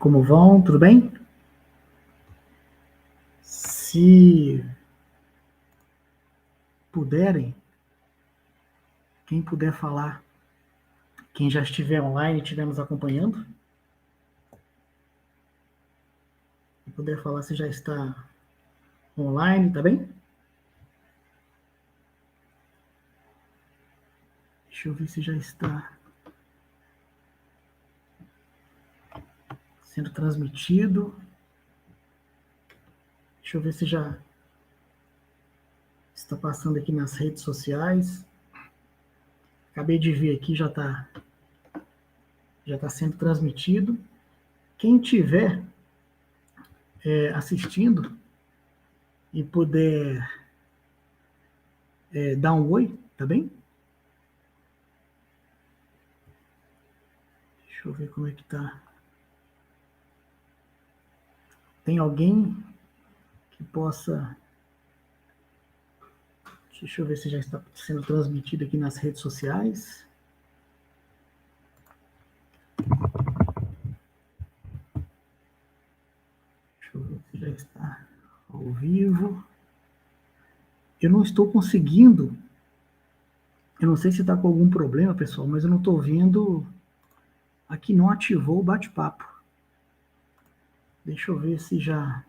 Como vão? Tudo bem? Se puderem, quem puder falar, quem já estiver online e estiver nos acompanhando, quem puder falar se já está online, tá bem? Deixa eu ver se já está sendo transmitido. Deixa eu ver se já está passando aqui nas redes sociais. Acabei de ver aqui, já está sendo transmitido. Quem tiver assistindo e puder dar um oi, tá bem? Deixa eu ver como é que tá. Tem alguém que possa... Deixa eu ver se já está sendo transmitido aqui nas redes sociais. Deixa eu ver se já está ao vivo. Eu não estou conseguindo... Eu não sei se está com algum problema, pessoal, mas eu não estou vendo... Aqui não ativou o bate-papo. Deixa eu ver se já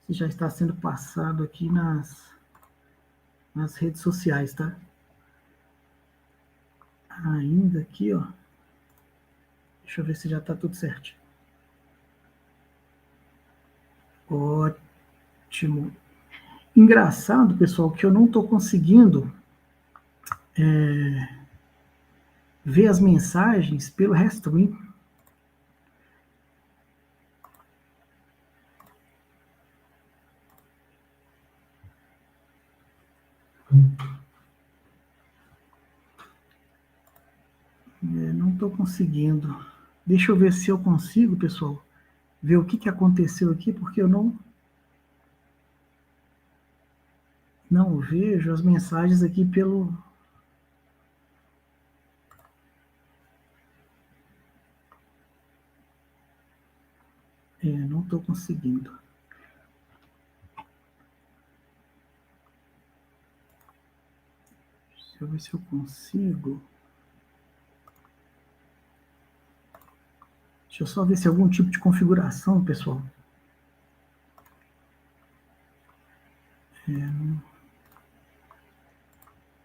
está sendo passado aqui nas redes sociais, tá? Ainda aqui, ó. Deixa eu ver se já está tudo certo. Ótimo. Engraçado, pessoal, que eu não estou conseguindo ver as mensagens pelo Restream. Não estou conseguindo. Deixa eu ver se eu consigo, pessoal, ver o que aconteceu aqui, porque eu não vejo as mensagens aqui pelo... não estou conseguindo. Deixa eu ver se eu consigo. Deixa eu só ver se é algum tipo de configuração, pessoal. Deixa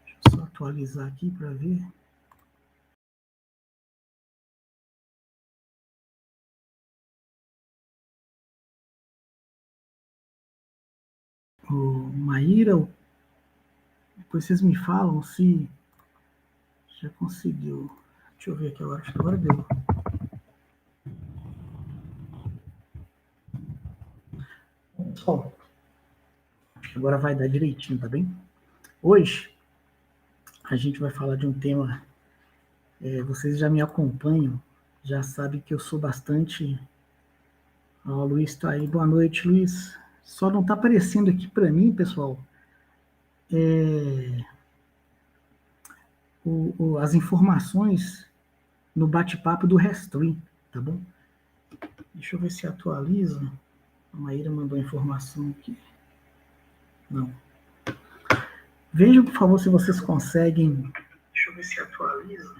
eu só atualizar aqui para ver. Maíra, depois vocês me falam se já conseguiu. Deixa eu ver aqui agora, acho que agora deu. Pessoal, acho que agora vai dar direitinho, tá bem? Hoje, a gente vai falar de um tema... vocês já me acompanham, já sabem que eu sou bastante... o Luiz está aí, boa noite, Luiz. Só não está aparecendo aqui para mim, pessoal, as informações no bate-papo do Restream, tá bom? Deixa eu ver se atualiza. A Maíra mandou a informação aqui. Não. Vejam, por favor, se vocês conseguem... Deixa eu ver se atualiza.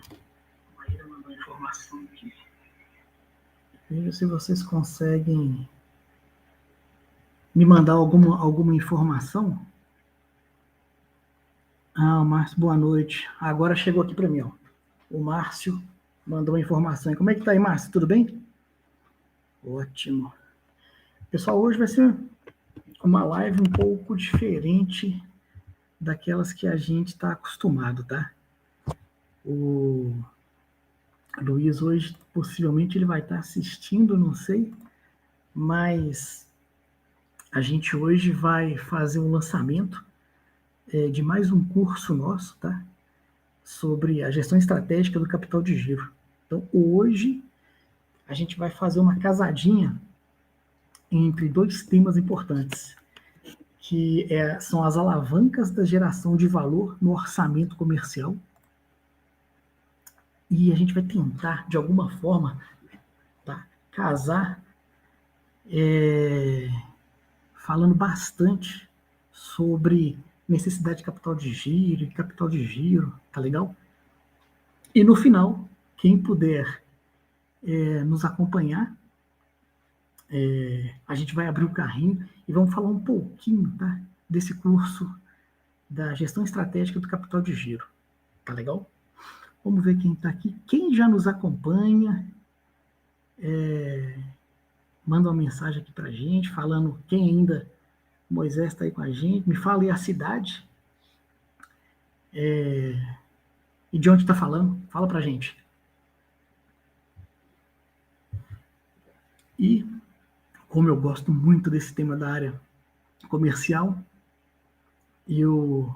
A Maíra mandou a informação aqui. Vejam se vocês conseguem me mandar alguma informação. O Márcio, boa noite. Agora chegou aqui para mim, ó. O Márcio mandou uma informação. Como é que tá aí, Márcio? Tudo bem? Ótimo. Pessoal, hoje vai ser uma live um pouco diferente daquelas que a gente está acostumado, tá? O Luiz hoje, possivelmente, ele vai estar assistindo, não sei, mas a gente hoje vai fazer um lançamento de mais um curso nosso, tá? Sobre a gestão estratégica do capital de giro. Então, hoje, a gente vai fazer uma casadinha entre dois temas importantes, que são as alavancas da geração de valor no orçamento comercial. E a gente vai tentar, de alguma forma, casar falando bastante sobre necessidade de capital de giro e capital de giro, tá legal? E no final, quem puder nos acompanhar, a gente vai abrir o carrinho e vamos falar um pouquinho, tá, desse curso da gestão estratégica do capital de giro, tá legal? Vamos ver quem está aqui. Quem já nos acompanha, manda uma mensagem aqui para a gente, falando quem ainda, Moisés está aí com a gente, me fala aí a cidade e de onde está falando, fala para a gente. E, como eu gosto muito desse tema da área comercial, eu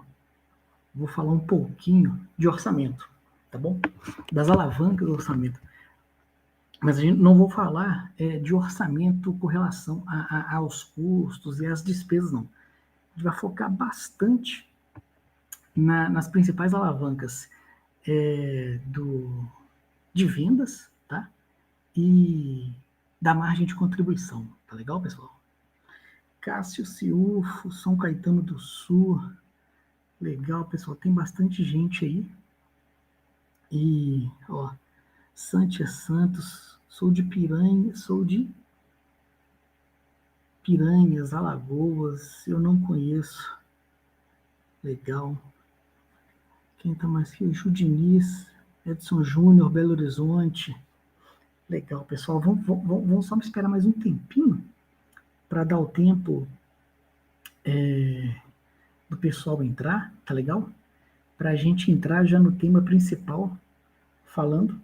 vou falar um pouquinho de orçamento, tá bom? Das alavancas do orçamento. Mas a gente não vou falar de orçamento com relação aos custos e às despesas, não. A gente vai focar bastante nas principais alavancas de vendas, tá? E da margem de contribuição, tá legal, pessoal? Cássio Ciufo, São Caetano do Sul, legal, pessoal, tem bastante gente aí. E, ó, Santia Santos, sou de Piranhas, Alagoas, eu não conheço. Legal. Quem tá mais aqui? Judiniz, Edson Júnior, Belo Horizonte. Legal, pessoal. Vamos só me esperar mais um tempinho para dar o tempo do pessoal entrar, tá legal? Para a gente entrar já no tema principal, falando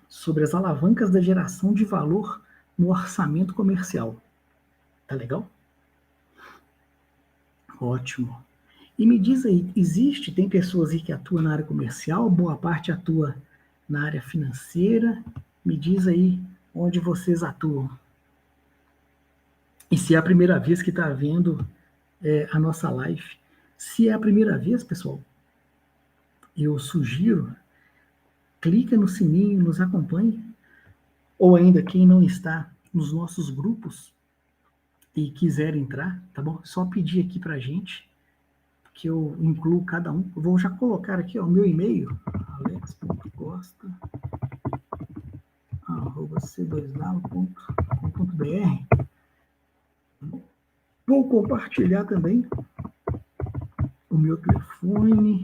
sobre as alavancas da geração de valor no orçamento comercial. Tá legal? Ótimo. E me diz aí, tem pessoas aí que atuam na área comercial, boa parte atua na área financeira. Me diz aí onde vocês atuam. E se é a primeira vez que está vendo a nossa live. Se é a primeira vez, pessoal, eu sugiro, clica no sininho, nos acompanhe. Ou ainda, quem não está nos nossos grupos e quiser entrar, tá bom? Só pedir aqui pra gente, que eu incluo cada um. Eu vou já colocar aqui, ó, o meu e-mail, alex.costa@c2lalo.com.br. Vou compartilhar também o meu telefone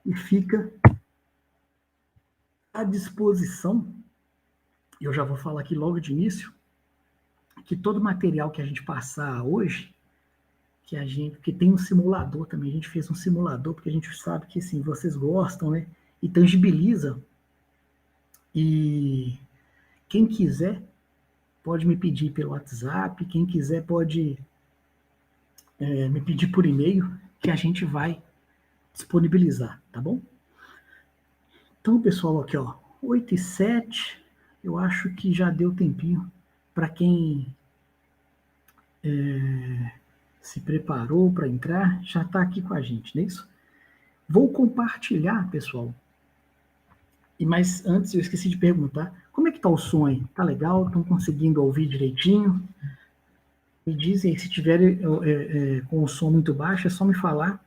e fica à disposição. Eu já vou falar aqui logo de início que todo material que a gente passar hoje, que tem um simulador também, a gente fez um simulador porque a gente sabe que assim, vocês gostam, né? E tangibiliza. E quem quiser pode me pedir pelo WhatsApp, quem quiser pode me pedir por e-mail, que a gente vai disponibilizar, tá bom? Então, pessoal, aqui, ó, 8h07, eu acho que já deu tempinho para quem se preparou para entrar, já está aqui com a gente, não é isso? Vou compartilhar, pessoal. Mas antes, eu esqueci de perguntar, como é que está o som aí? Tá legal? Estão conseguindo ouvir direitinho? Me dizem, se tiver com o som muito baixo, é só me falar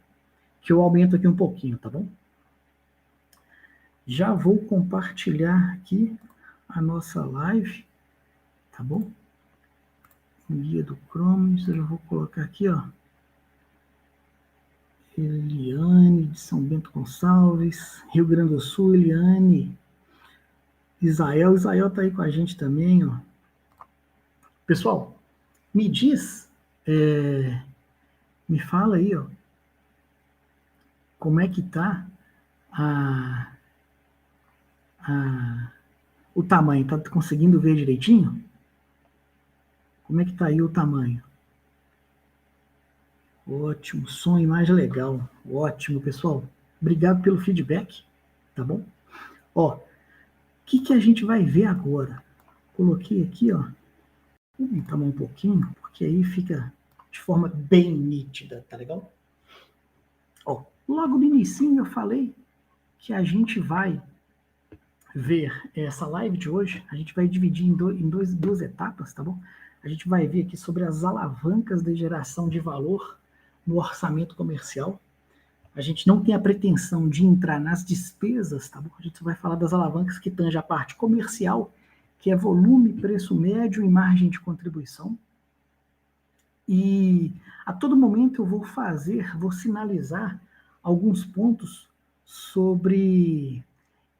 que eu aumento aqui um pouquinho, tá bom? Já vou compartilhar aqui a nossa live, tá bom? Guia do Chrome, eu já vou colocar aqui, ó. Eliane, de São Bento Gonçalves, Rio Grande do Sul, Eliane. Israel tá aí com a gente também, ó. Pessoal, me diz, me fala aí, ó, como é que tá o tamanho? Tá conseguindo ver direitinho? Como é que tá aí o tamanho? Ótimo, som e imagem legal. Ótimo, pessoal. Obrigado pelo feedback, tá bom? Ó, o que a gente vai ver agora? Coloquei aqui, ó. Vou aumentar um pouquinho, porque aí fica de forma bem nítida, tá legal? Ó, logo no início eu falei que a gente vai ver essa live de hoje, a gente vai dividir em duas etapas, tá bom? A gente vai ver aqui sobre as alavancas de geração de valor no orçamento comercial. A gente não tem a pretensão de entrar nas despesas, tá bom? A gente vai falar das alavancas que tangem a parte comercial, que é volume, preço médio e margem de contribuição. E a todo momento eu vou sinalizar alguns pontos sobre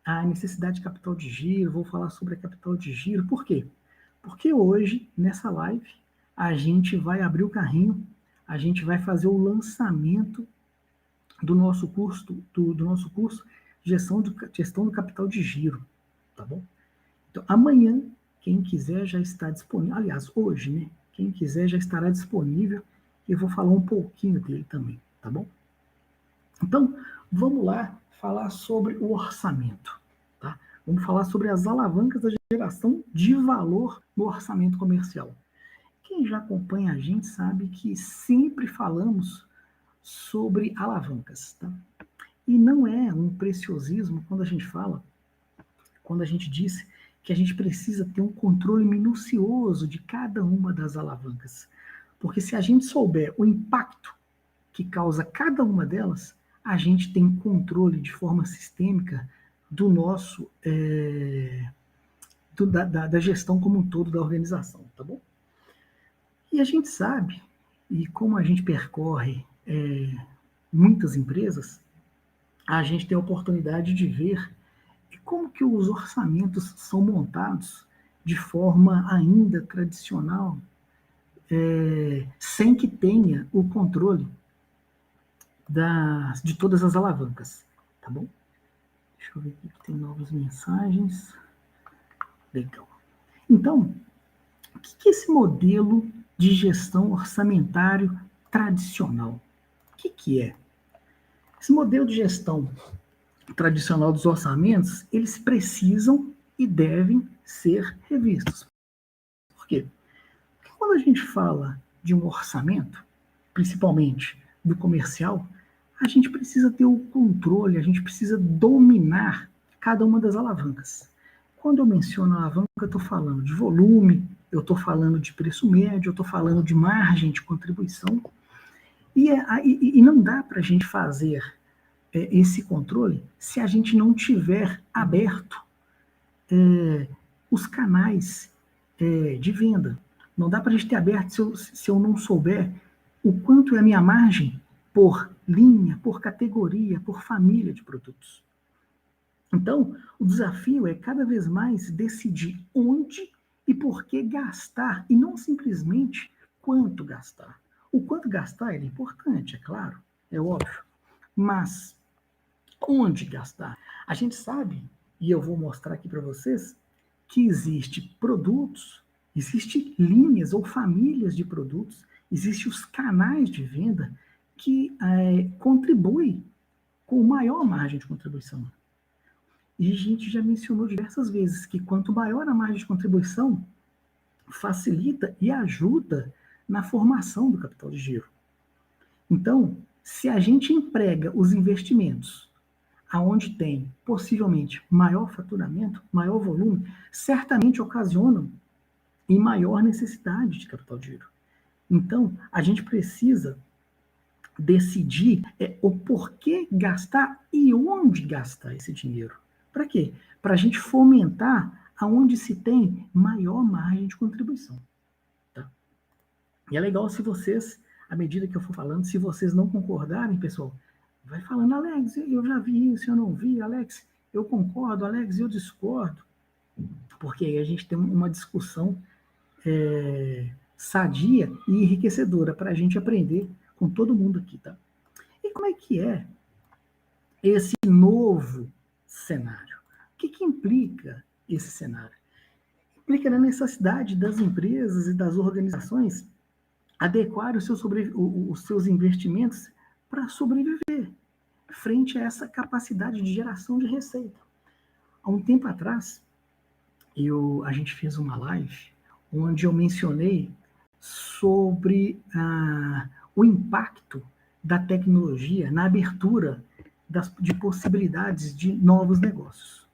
a necessidade de capital de giro, vou falar sobre a capital de giro. Por quê? Porque hoje, nessa live, a gente vai abrir o carrinho, a gente vai fazer o lançamento do nosso curso, gestão do capital de giro, tá bom? Então, amanhã, quem quiser já está disponível, aliás, hoje, né? Quem quiser já estará disponível, e eu vou falar um pouquinho dele também, tá bom? Então, vamos lá falar sobre o orçamento, tá? Vamos falar sobre as alavancas da geração de valor no orçamento comercial. Quem já acompanha a gente sabe que sempre falamos sobre alavancas, tá? E não é um preciosismo quando a gente diz que a gente precisa ter um controle minucioso de cada uma das alavancas. Porque se a gente souber o impacto que causa cada uma delas, a gente tem controle de forma sistêmica do nosso da gestão como um todo da organização, tá bom? E a gente sabe, e como a gente percorre muitas empresas, a gente tem a oportunidade de ver como que os orçamentos são montados de forma ainda tradicional, sem que tenha o controle de todas as alavancas, tá bom? Deixa eu ver aqui que tem novas mensagens. Legal. Então, o que é esse modelo de gestão orçamentário tradicional? O que é? Esse modelo de gestão tradicional dos orçamentos, eles precisam e devem ser revistos. Por quê? Porque quando a gente fala de um orçamento, principalmente do comercial, a gente precisa ter o controle, a gente precisa dominar cada uma das alavancas. Quando eu menciono alavanca, eu estou falando de volume, eu estou falando de preço médio, eu estou falando de margem de contribuição. E não dá para a gente fazer esse controle se a gente não tiver aberto os canais de venda. Não dá para a gente ter aberto se eu não souber o quanto é a minha margem por linha, por categoria, por família de produtos. Então, o desafio é cada vez mais decidir onde e por que gastar, e não simplesmente quanto gastar. O quanto gastar é importante, é claro, é óbvio, mas onde gastar? A gente sabe, e eu vou mostrar aqui para vocês, que existe produtos, existe linhas ou famílias de produtos, existem os canais de venda que contribuem com maior margem de contribuição. E a gente já mencionou diversas vezes que quanto maior a margem de contribuição, facilita e ajuda na formação do capital de giro. Então, se a gente emprega os investimentos aonde tem possivelmente maior faturamento, maior volume, certamente ocasionam em maior necessidade de capital de giro. Então, a gente precisa decidir o porquê gastar e onde gastar esse dinheiro. Para quê? Para a gente fomentar aonde se tem maior margem de contribuição. Tá? E é legal se vocês, à medida que eu for falando, se vocês não concordarem, pessoal, vai falando, Alex, eu já vi isso, eu não vi, Alex, eu concordo, Alex, eu discordo. Porque aí a gente tem uma discussão sadia e enriquecedora para a gente aprender com todo mundo aqui, tá? E como é que é esse novo cenário? O que implica esse cenário? Implica na necessidade das empresas e das organizações adequarem os seus investimentos para sobreviver frente a essa capacidade de geração de receita. Há um tempo atrás, a gente fez uma live onde eu mencionei sobre o impacto da tecnologia na abertura de possibilidades de novos negócios.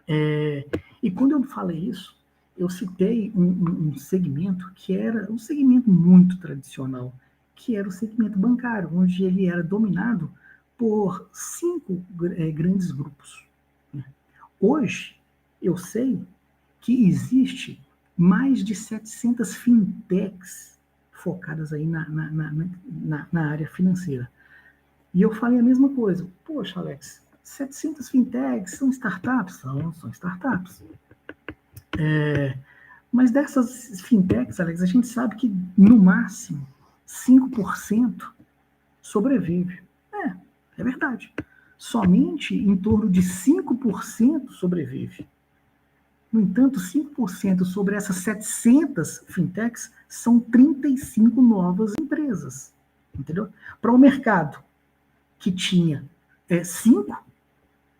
E quando eu falei isso, eu citei um segmento que era um segmento muito tradicional, que era o segmento bancário, onde ele era dominado por 5 grandes grupos. Né? Hoje, eu sei que existe mais de 700 fintechs focadas aí na área financeira. E eu falei a mesma coisa. Poxa, Alex, 700 fintechs são startups? São startups. Mas dessas fintechs, Alex, a gente sabe que no máximo 5% sobrevive. É verdade. Somente em torno de 5% sobrevive. No entanto, 5% sobre essas 700 fintechs são 35 novas empresas. Entendeu? Para um mercado que tinha 5,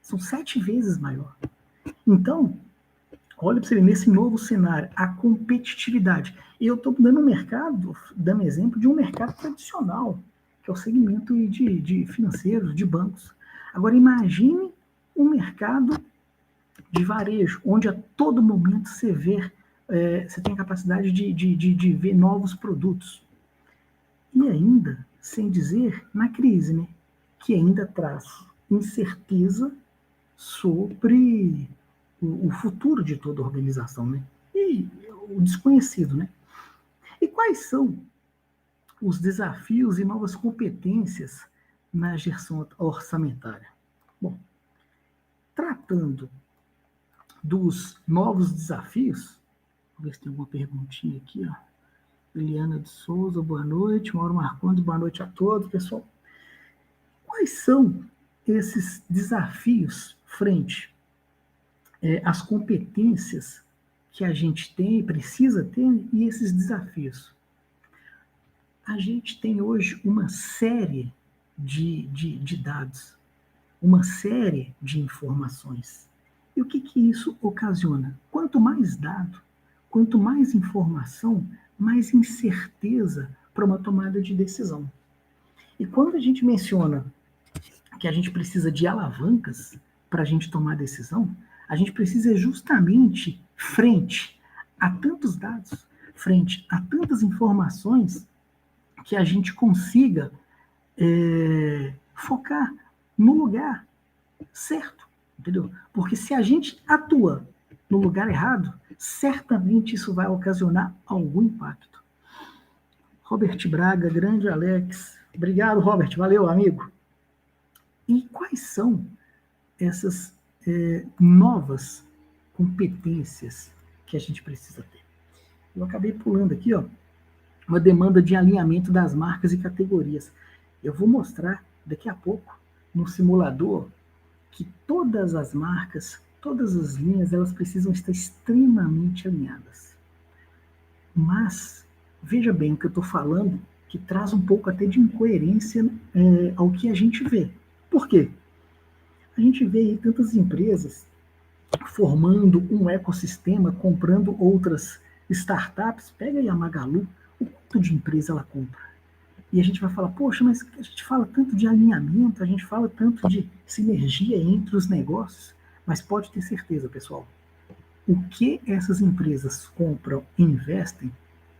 são 7 vezes maior. Então, olha para você ver, nesse novo cenário, a competitividade. Eu estou dando dando exemplo de um mercado tradicional, que é o segmento de financeiros, de bancos. Agora, imagine um mercado de varejo, onde a todo momento você tem a capacidade de ver novos produtos. E ainda, sem dizer, na crise, né? Que ainda traz incerteza sobre o futuro de toda a organização, né? E o desconhecido, né? E quais são os desafios e novas competências na gestão orçamentária? Bom, tratando dos novos desafios, vou ver se tem alguma perguntinha aqui, ó. Eliana de Souza, boa noite. Mauro Marcondes, boa noite a todos, pessoal. Quais são esses desafios frente às competências que a gente tem, precisa ter, e esses desafios? A gente tem hoje uma série de dados, uma série de informações. E o que isso ocasiona? Quanto mais dado, quanto mais informação, mais incerteza para uma tomada de decisão. E quando a gente menciona que a gente precisa de alavancas para a gente tomar decisão, a gente precisa justamente, frente a tantos dados, frente a tantas informações, que a gente consiga focar no lugar certo, entendeu? Porque se a gente atua no lugar errado, certamente isso vai ocasionar algum impacto. Robert Braga, grande Alex. Obrigado, Robert. Valeu, amigo. E quais são essas novas competências que a gente precisa ter? Eu acabei pulando aqui, ó, uma demanda de alinhamento das marcas e categorias. Eu vou mostrar daqui a pouco no simulador que todas as marcas, todas as linhas, elas precisam estar extremamente alinhadas. Mas, veja bem o que eu estou falando, que traz um pouco até de incoerência ao que a gente vê. Por quê? A gente vê aí tantas empresas formando um ecossistema, comprando outras startups. Pega aí a Magalu, o quanto de empresa ela compra. E a gente vai falar, poxa, mas a gente fala tanto de alinhamento, a gente fala tanto de sinergia entre os negócios, mas pode ter certeza, pessoal, o que essas empresas compram e investem,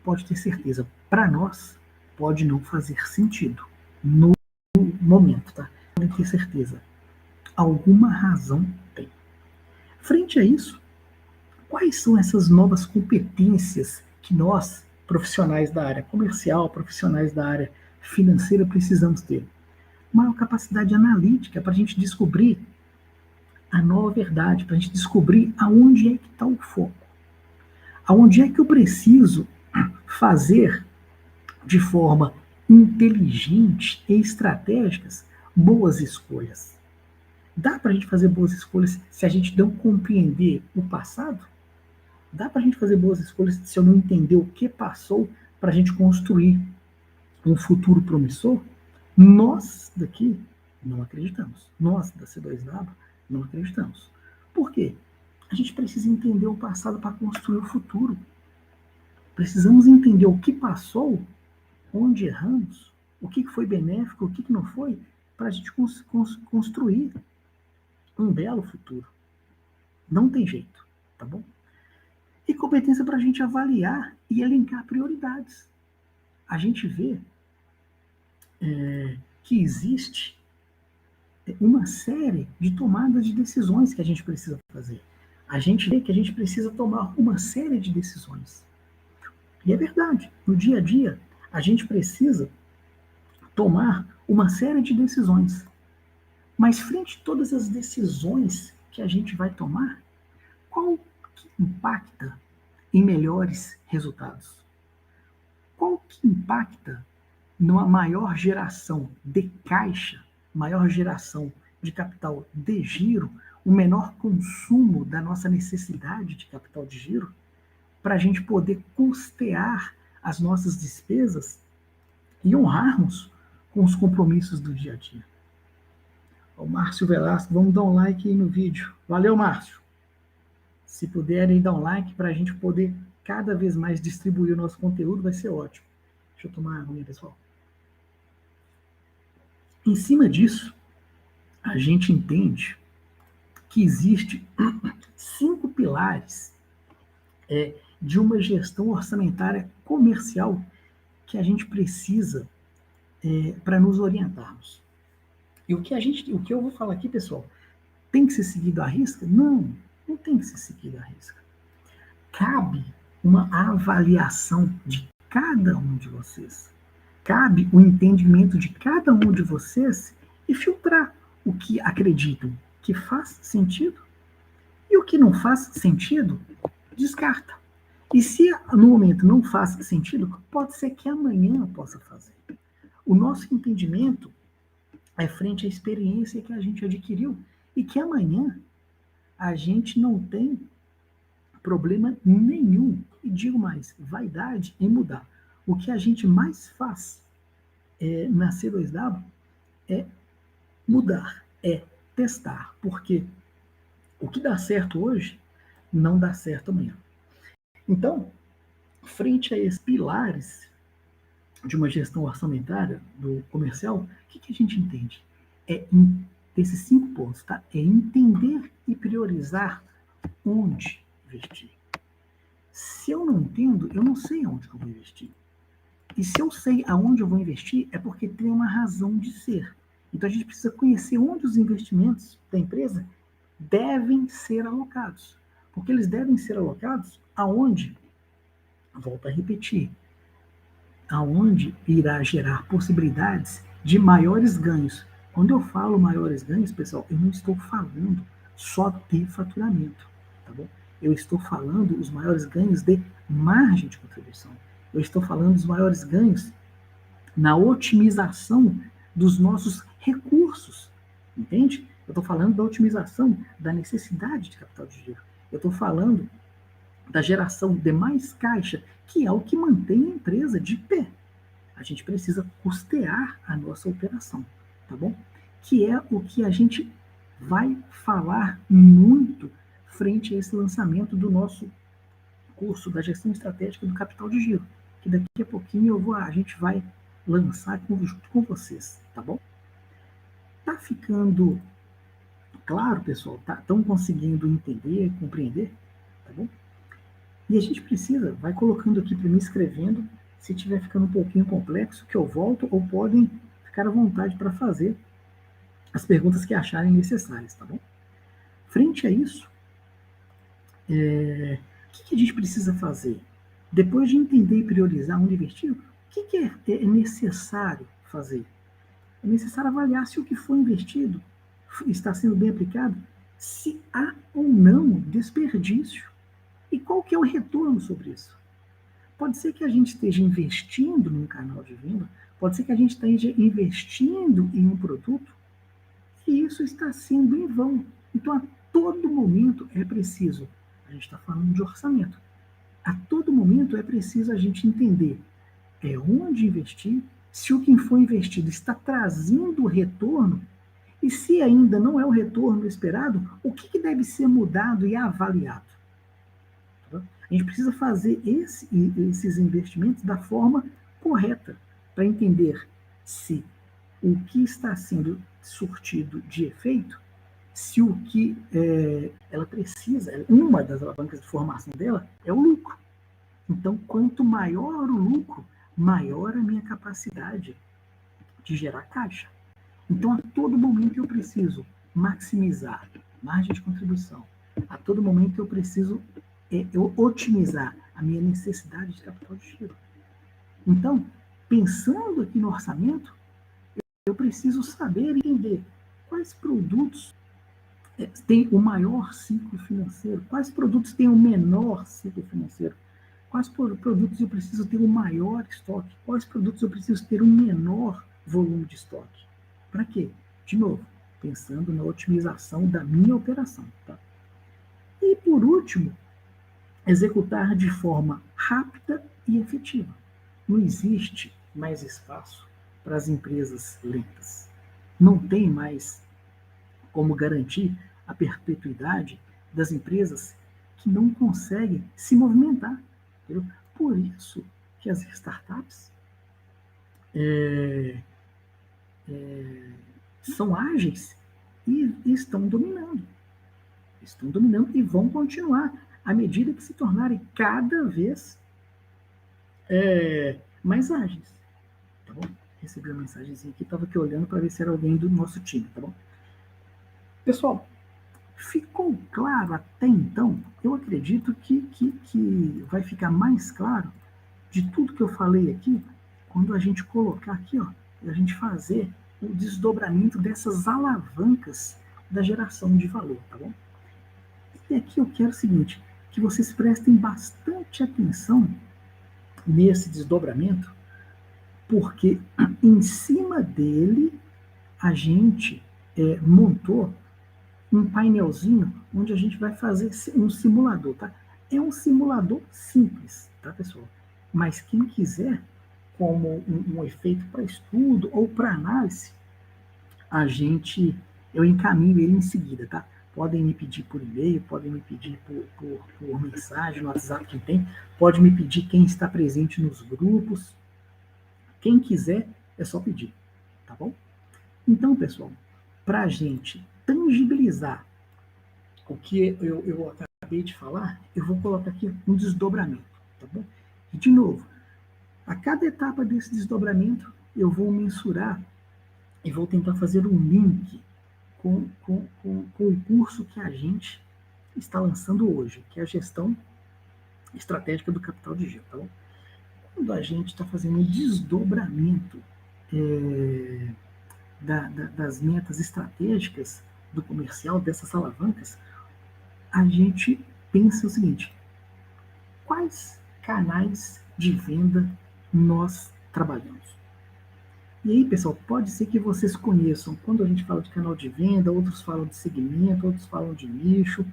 pode ter certeza, para nós, pode não fazer sentido no momento, tá? Podem ter certeza. Alguma razão tem. Frente a isso, quais são essas novas competências que nós, profissionais da área comercial, profissionais da área financeira, precisamos ter? Maior capacidade analítica para a gente descobrir a nova verdade, para a gente descobrir aonde é que está o foco. Aonde é que eu preciso fazer de forma inteligente e estratégicas boas escolhas. Dá para a gente fazer boas escolhas se a gente não compreender o passado? Dá para a gente fazer boas escolhas se eu não entender o que passou para a gente construir um futuro promissor? Nós daqui não acreditamos. Nós da C2W não acreditamos. Por quê? A gente precisa entender o passado para construir o futuro. Precisamos entender o que passou, onde erramos, o que foi benéfico, o que não foi, para a gente construir um belo futuro. Não tem jeito, tá bom? E competência para a gente avaliar e elencar prioridades. A gente vê que existe uma série de tomadas de decisões que a gente precisa fazer. A gente vê que a gente precisa tomar uma série de decisões. E é verdade, no dia a dia, a gente precisa tomar uma série de decisões. Mas frente a todas as decisões que a gente vai tomar, qual que impacta em melhores resultados? Qual que impacta numa maior geração de caixa, maior geração de capital de giro, o menor consumo da nossa necessidade de capital de giro, para a gente poder custear as nossas despesas e honrarmos com os compromissos do dia a dia? O Márcio Velasco, vamos dar um like aí no vídeo. Valeu, Márcio. Se puderem dar um like para a gente poder cada vez mais distribuir o nosso conteúdo, vai ser ótimo. Deixa eu tomar água, pessoal. Em cima disso, a gente entende que existe 5 pilares de uma gestão orçamentária comercial que a gente precisa para nos orientarmos. E o que eu vou falar aqui, pessoal, tem que ser seguido à risca? Não, não tem que ser seguido à risca. Cabe uma avaliação de cada um de vocês. Cabe o entendimento de cada um de vocês e filtrar o que acreditam que faz sentido e o que não faz sentido, descarta. E se no momento não faz sentido, pode ser que amanhã possa fazer. O nosso entendimento é frente à experiência que a gente adquiriu e que amanhã a gente não tem problema nenhum, e digo mais, vaidade em mudar. O que a gente mais faz na C2W é mudar, é testar, porque o que dá certo hoje não dá certo amanhã. Então, frente a esses pilares de uma gestão orçamentária do comercial, o que a gente entende? Desses 5 pontos, tá? É entender e priorizar onde investir. Se eu não entendo, eu não sei aonde eu vou investir. E se eu sei aonde eu vou investir, é porque tem uma razão de ser. Então a gente precisa conhecer onde os investimentos da empresa devem ser alocados. Porque eles devem ser alocados aonde, volto a repetir, aonde irá gerar possibilidades de maiores ganhos. Quando eu falo maiores ganhos, pessoal, eu não estou falando só de faturamento, tá bom? Eu estou falando os maiores ganhos de margem de contribuição. Eu estou falando dos maiores ganhos na otimização dos nossos recursos, entende? Eu estou falando da otimização da necessidade de capital de giro. Eu estou falando da geração de mais caixa, que é o que mantém a empresa de pé. A gente precisa custear a nossa operação, tá bom? Que é o que a gente vai falar muito frente a esse lançamento do nosso curso da gestão estratégica do capital de giro, que daqui a pouquinho a gente vai lançar junto com vocês, tá bom? Tá ficando claro, pessoal? Estão conseguindo entender, compreender, tá bom? E a gente precisa, vai colocando aqui para mim, escrevendo, se estiver ficando um pouquinho complexo, que eu volto, ou podem ficar à vontade para fazer as perguntas que acharem necessárias, tá bom? Frente a isso, o que a gente precisa fazer? Depois de entender e priorizar onde investir, o que é necessário fazer? É necessário avaliar se o que foi investido está sendo bem aplicado, se há ou não desperdício e qual que é o retorno sobre isso. Pode ser que a gente esteja investindo num canal de venda, pode ser que a gente esteja investindo em um produto e isso está sendo em vão. Então, a todo momento é preciso, a gente está falando de orçamento, a todo momento é preciso a gente entender onde investir, se o que foi investido está trazendo retorno, e se ainda não é o retorno esperado, o que deve ser mudado e avaliado. Tá? A gente precisa fazer esses investimentos da forma correta, para entender se o que está sendo surtido de efeito se o que ela precisa, uma das alavancas de formação dela é o lucro. Então, quanto maior o lucro, maior a minha capacidade de gerar caixa. Então, a todo momento eu preciso maximizar margem de contribuição. A todo momento eu preciso otimizar a minha necessidade de capital de giro. Então, pensando aqui no orçamento, eu preciso saber e entender quais produtos têm o maior ciclo financeiro, quais produtos têm o menor ciclo financeiro, quais produtos eu preciso ter o maior estoque, quais produtos eu preciso ter o menor volume de estoque. Para quê? De novo, pensando na otimização da minha operação. Tá? E, por último, executar de forma rápida e efetiva. Não existe mais espaço para as empresas lentas. Não tem mais como garantir a perpetuidade das empresas que não conseguem se movimentar. Entendeu? Por isso que as startups são ágeis e estão dominando. Estão dominando e vão continuar à medida que se tornarem cada vez mais ágeis. Tá bom? Recebi uma mensagenzinha aqui, estava aqui olhando para ver se era alguém do nosso time, tá bom? Pessoal, ficou claro até então? Eu acredito que vai ficar mais claro de tudo que eu falei aqui quando a gente colocar aqui, ó, a gente fazer o desdobramento dessas alavancas da geração de valor, tá bom? E aqui eu quero o seguinte, que vocês prestem bastante atenção nesse desdobramento, porque em cima dele a gente montou um painelzinho onde a gente vai fazer um simulador, tá? É um simulador simples, tá, pessoal? Mas quem quiser, como um efeito para estudo ou para análise, eu encaminho ele em seguida, tá? Podem me pedir por e-mail, podem me pedir por mensagem no WhatsApp quem tem, pode me pedir quem está presente nos grupos. Quem quiser, é só pedir, tá bom? Então, pessoal, para a gente tangibilizar o que eu acabei de falar, eu vou colocar aqui um desdobramento, tá bom? E, de novo, a cada etapa desse desdobramento, eu vou mensurar e vou tentar fazer um link com o curso que a gente está lançando hoje, que é a gestão estratégica do capital de giro, tá bom? Quando a gente está fazendo um desdobramento das metas estratégicas do comercial, dessas alavancas, a gente pensa o seguinte: quais canais de venda nós trabalhamos? E aí, pessoal, pode ser que vocês conheçam, quando a gente fala de canal de venda, outros falam de segmento, outros falam de nicho.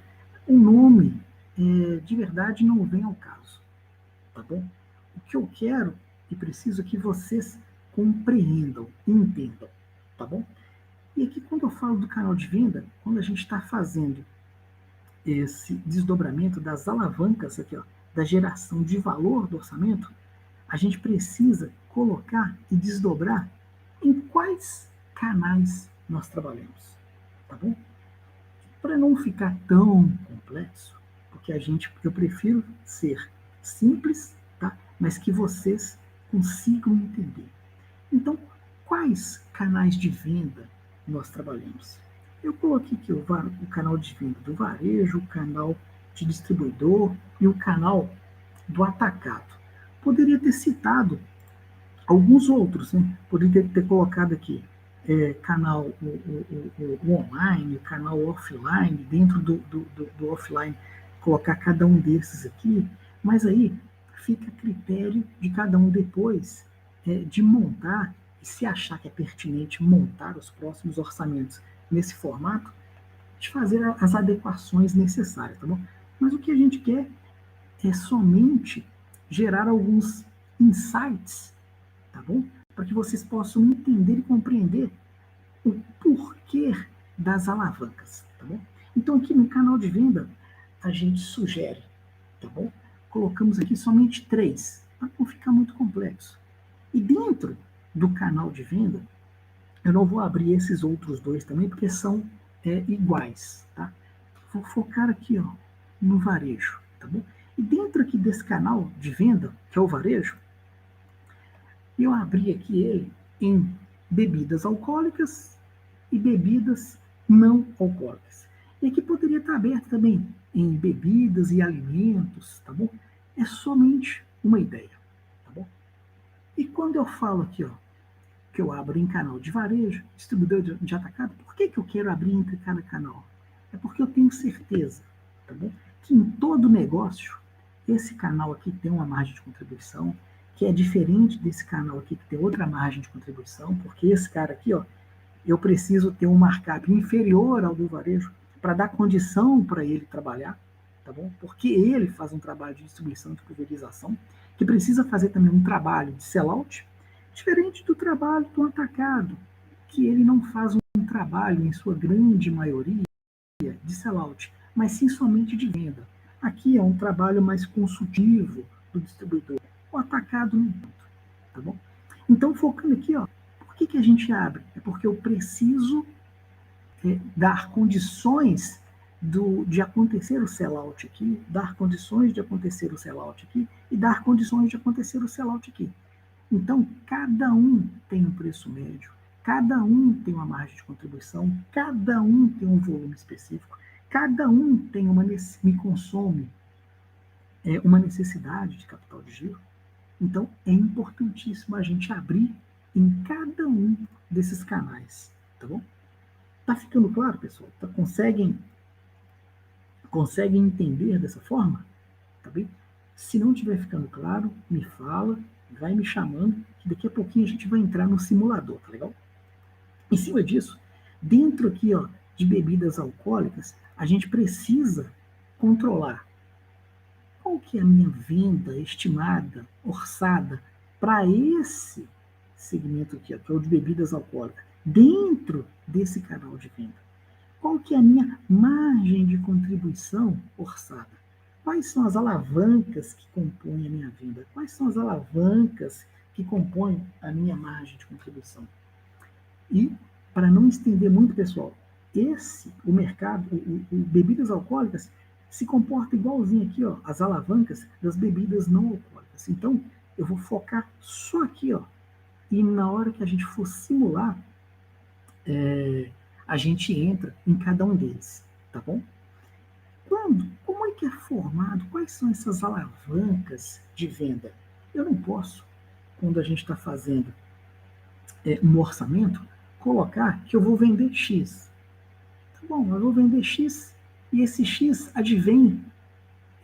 O nome, de verdade, não vem ao caso, tá bom? O que eu quero e preciso é que vocês compreendam, entendam, tá bom? E aqui, quando eu falo do canal de venda, quando a gente está fazendo esse desdobramento das alavancas aqui, ó, da geração de valor do orçamento, a gente precisa colocar e desdobrar em quais canais nós trabalhamos, tá bom? Para não ficar tão complexo, porque eu prefiro ser simples, tá? Mas que vocês consigam entender. Então, quais canais de venda nós trabalhamos? Eu coloquei aqui o canal de venda do varejo, o canal de distribuidor e o canal do atacado. Poderia ter citado alguns outros, né? Poderia ter colocado aqui canal o online, o canal offline, dentro do offline, colocar cada um desses aqui, mas aí fica a critério de cada um depois de montar, e se achar que é pertinente montar os próximos orçamentos nesse formato, de fazer as adequações necessárias, tá bom? Mas o que a gente quer é somente gerar alguns insights, tá bom? Para que vocês possam entender e compreender o porquê das alavancas, tá bom? Então, aqui no canal de venda, a gente sugere, tá bom? Colocamos aqui somente 3, para não ficar muito complexo. E dentro do canal de venda, eu não vou abrir esses outros 2 também, porque são iguais, tá? Vou focar aqui, ó, no varejo, tá bom? E dentro aqui desse canal de venda, que é o varejo, eu abri aqui ele em bebidas alcoólicas e bebidas não alcoólicas. E aqui poderia estar aberto também em bebidas e alimentos, tá bom? É somente uma ideia, tá bom? E quando eu falo aqui, ó, que eu abro em canal de varejo, distribuidor de atacado, por que eu quero abrir entre cada canal? É porque eu tenho certeza, tá bom? Que em todo negócio, esse canal aqui tem uma margem de contribuição, que é diferente desse canal aqui que tem outra margem de contribuição, porque esse cara aqui, ó, eu preciso ter um markup inferior ao do varejo para dar condição para ele trabalhar, tá bom? Porque ele faz um trabalho de distribuição, de pulverização, que precisa fazer também um trabalho de sellout, diferente do trabalho do atacado, que ele não faz um trabalho, em sua grande maioria, de sellout, mas sim somente de venda. Aqui é um trabalho mais consultivo do distribuidor. O atacado não tanto, tá bom? Então, focando aqui, ó, por que a gente abre? É porque eu preciso dar condições de acontecer o sellout aqui, dar condições de acontecer o sellout aqui e dar condições de acontecer o sellout aqui. Então, cada um tem um preço médio, cada um tem uma margem de contribuição, cada um tem um volume específico, cada um tem me consome uma necessidade de capital de giro. Então, é importantíssimo a gente abrir em cada um desses canais, tá bom? Tá ficando claro, pessoal? Conseguem entender dessa forma? Tá bem? Se não estiver ficando claro, me fala, vai me chamando, que daqui a pouquinho a gente vai entrar no simulador, tá legal? Em cima disso, dentro aqui, ó, de bebidas alcoólicas, a gente precisa controlar qual que é a minha venda estimada, orçada, para esse segmento aqui, ó, que é o de bebidas alcoólicas, dentro desse canal de venda. Qual que é a minha margem de contribuição orçada? Quais são as alavancas que compõem a minha venda? Quais são as alavancas que compõem a minha margem de contribuição? E, para não estender muito, pessoal, o mercado, o bebidas alcoólicas, se comporta igualzinho aqui, ó, as alavancas das bebidas não alcoólicas. Então, eu vou focar só aqui, ó, e na hora que a gente for simular, a gente entra em cada um deles, tá bom? Como é que é formado? Quais são essas alavancas de venda? Eu não posso, quando a gente está fazendo um orçamento, colocar que eu vou vender X. Tá bom, eu vou vender X e esse X, advém,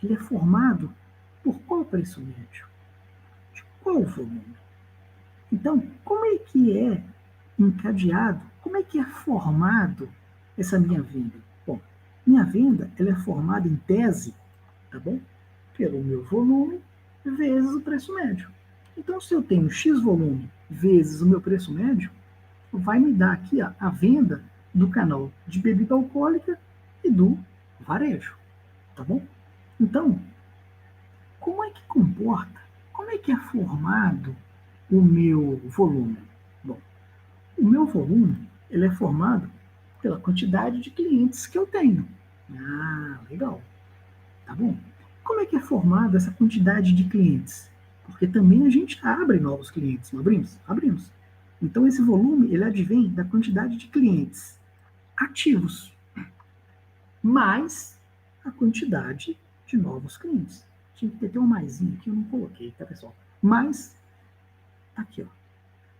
ele é formado por qual preço médio? De qual volume? Então, como é que é encadeado, como é que é formado essa minha venda? Bom, minha venda ela é formada em tese, tá bom? Pelo meu volume vezes o preço médio. Então, se eu tenho X volume vezes o meu preço médio, vai me dar aqui a venda do canal de bebida alcoólica e do varejo, tá bom? Então, como é que comporta, como é que é formado o meu volume? Bom, o meu volume ele é formado pela quantidade de clientes que eu tenho. Ah, legal. Tá bom? Como é que é formada essa quantidade de clientes? Porque também a gente abre novos clientes, não abrimos? Abrimos. Então, esse volume, ele advém da quantidade de clientes ativos, mais a quantidade de novos clientes. Tinha que ter um maisinho aqui, eu não coloquei, tá, pessoal? Mas, aqui, ó,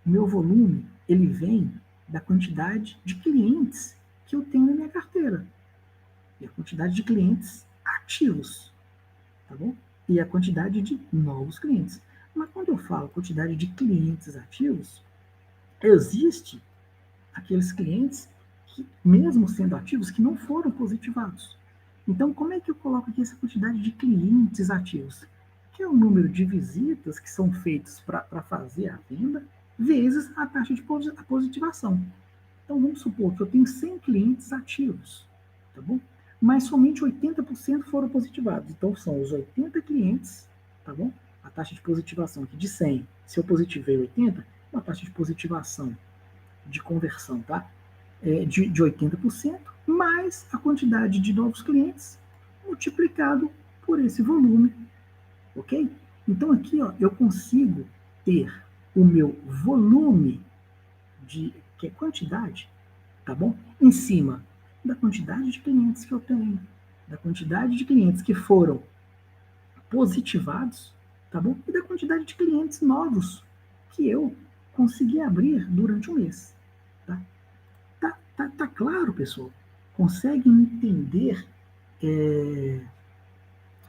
o meu volume, ele vem da quantidade de clientes que eu tenho na minha carteira. E a quantidade de clientes ativos, tá bom? E a quantidade de novos clientes. Mas quando eu falo quantidade de clientes ativos, existe aqueles clientes que, mesmo sendo ativos, que não foram positivados. Então, como é que eu coloco aqui essa quantidade de clientes ativos? Que é o número de visitas que são feitas para fazer a venda, vezes a taxa de positivação. Então, vamos supor que eu tenho 100 clientes ativos, tá bom? Mas somente 80% foram positivados. Então, são os 80 clientes, tá bom? A taxa de positivação aqui de 100, se eu positivei 80, uma taxa de positivação, de conversão, tá? De 80%, mais a quantidade de novos clientes multiplicado por esse volume, ok? Então aqui, ó, eu consigo ter o meu volume que é quantidade, tá bom? Em cima da quantidade de clientes que eu tenho, da quantidade de clientes que foram positivados, tá bom? E da quantidade de clientes novos que eu consegui abrir durante o mês, tá? Tá claro, pessoal? Conseguem entender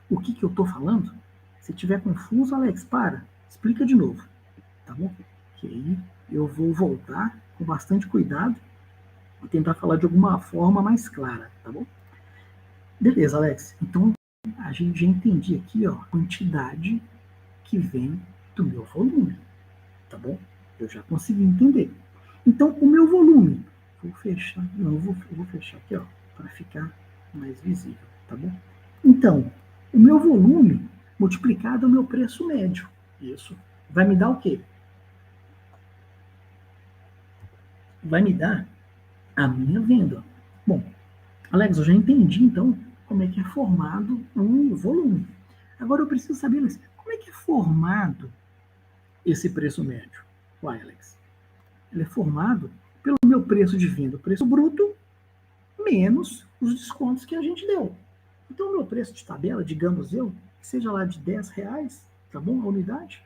o que eu estou falando? Se tiver confuso, Alex, para, explica de novo, tá bom? Que aí eu vou voltar com bastante cuidado e tentar falar de alguma forma mais clara, tá bom? Beleza, Alex. Então, a gente já entendi aqui, ó, a quantidade que vem do meu volume, tá bom? Eu já consegui entender. Então, o meu volume, vou fechar, não, vou fechar aqui, ó, para ficar mais visível, tá bom? Então, o meu volume multiplicado é o meu preço médio. Isso vai me dar o quê? Vai me dar a minha venda. Bom, Alex, eu já entendi então como é que é formado um volume. Agora eu preciso saber, Alex, como é que é formado esse preço médio? Uai, Alex, ele é formado pelo meu preço de venda, o preço bruto, menos os descontos que a gente deu. Então, o meu preço de tabela, digamos eu, que seja lá de R$ 10, tá bom? A unidade.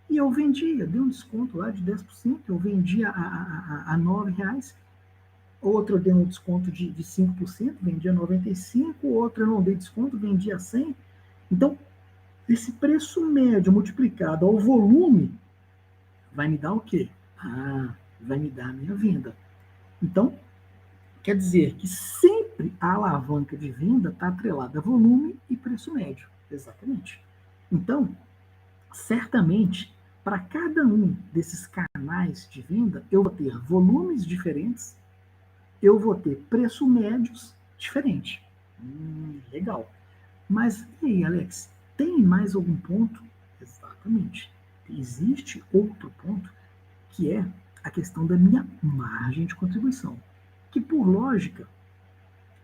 E eu vendia, dei um desconto lá de 10%, eu vendia a R$ 9. Outro eu dei um desconto de 5%, vendia 95, outro eu não dei desconto, vendia 100. Então, esse preço médio multiplicado ao volume vai me dar o quê? Vai me dar a minha venda. Então, quer dizer que sempre a alavanca de venda está atrelada a volume e preço médio. Exatamente. Então, certamente, para cada um desses canais de venda, eu vou ter volumes diferentes, eu vou ter preço médios diferentes. Legal. Mas e aí, Alex, tem mais algum ponto? Exatamente. Existe outro ponto que é a questão da minha margem de contribuição, que por lógica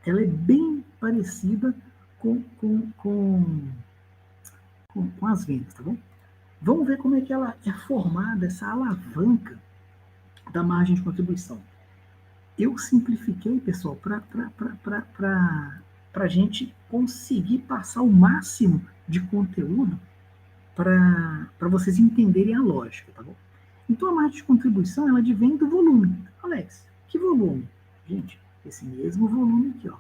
ela é bem parecida com as vendas, tá bom? Vamos ver como é que ela é formada, essa alavanca da margem de contribuição. Eu simplifiquei, pessoal, para a gente conseguir passar o máximo de conteúdo para vocês entenderem a lógica, tá bom? Então, a margem de contribuição, ela advém do volume. Alex, que volume? Gente, esse mesmo volume aqui, ó.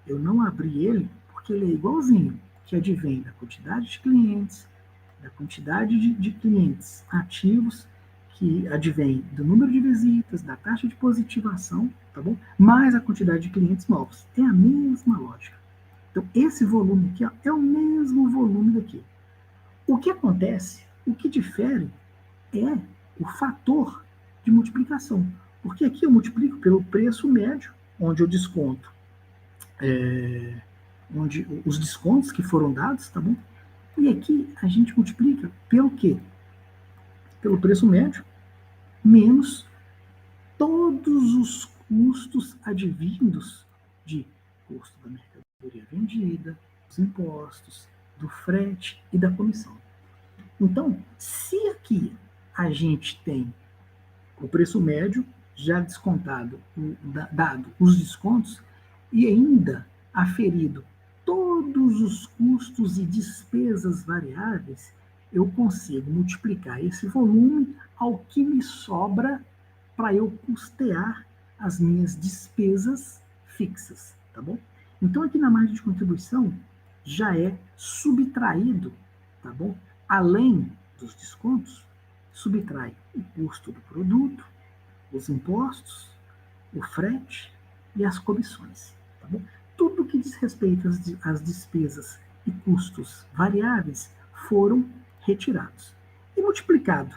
Eu não abri ele porque ele é igualzinho, que advém da quantidade de clientes, da quantidade de clientes ativos, que advém do número de visitas, da taxa de positivação, tá bom? Mais a quantidade de clientes novos. É a mesma lógica. Então, esse volume aqui ó, é o mesmo volume daqui. O que acontece, o que difere é o fator de multiplicação. Porque aqui eu multiplico pelo preço médio, onde eu desconto, onde os descontos que foram dados, tá bom? E aqui a gente multiplica pelo quê? Pelo preço médio, menos todos os custos advindos de custo da mercadoria vendida, dos impostos, do frete e da comissão. Então, se aqui a gente tem o preço médio já descontado, dado os descontos, e ainda aferido todos os custos e despesas variáveis, eu consigo multiplicar esse volume ao que me sobra para eu custear as minhas despesas fixas, tá bom? Então, aqui na margem de contribuição, já é subtraído, tá bom? Além dos descontos, subtrai o custo do produto, os impostos, o frete e as comissões, tá bom? Tudo que diz respeito às despesas e custos variáveis foram retirados. E multiplicado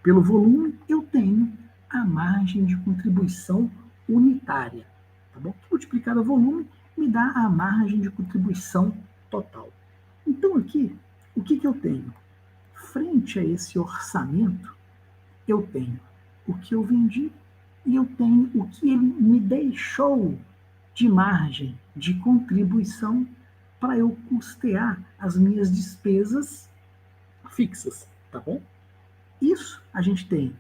pelo volume, eu tenho a margem de contribuição unitária, tá bom? Que multiplicado pelo volume me dá a margem de contribuição total. Então aqui, o que eu tenho? Frente a esse orçamento, eu tenho o que eu vendi e eu tenho o que ele me deixou de margem de contribuição para eu custear as minhas despesas fixas, tá bom? Isso a gente tem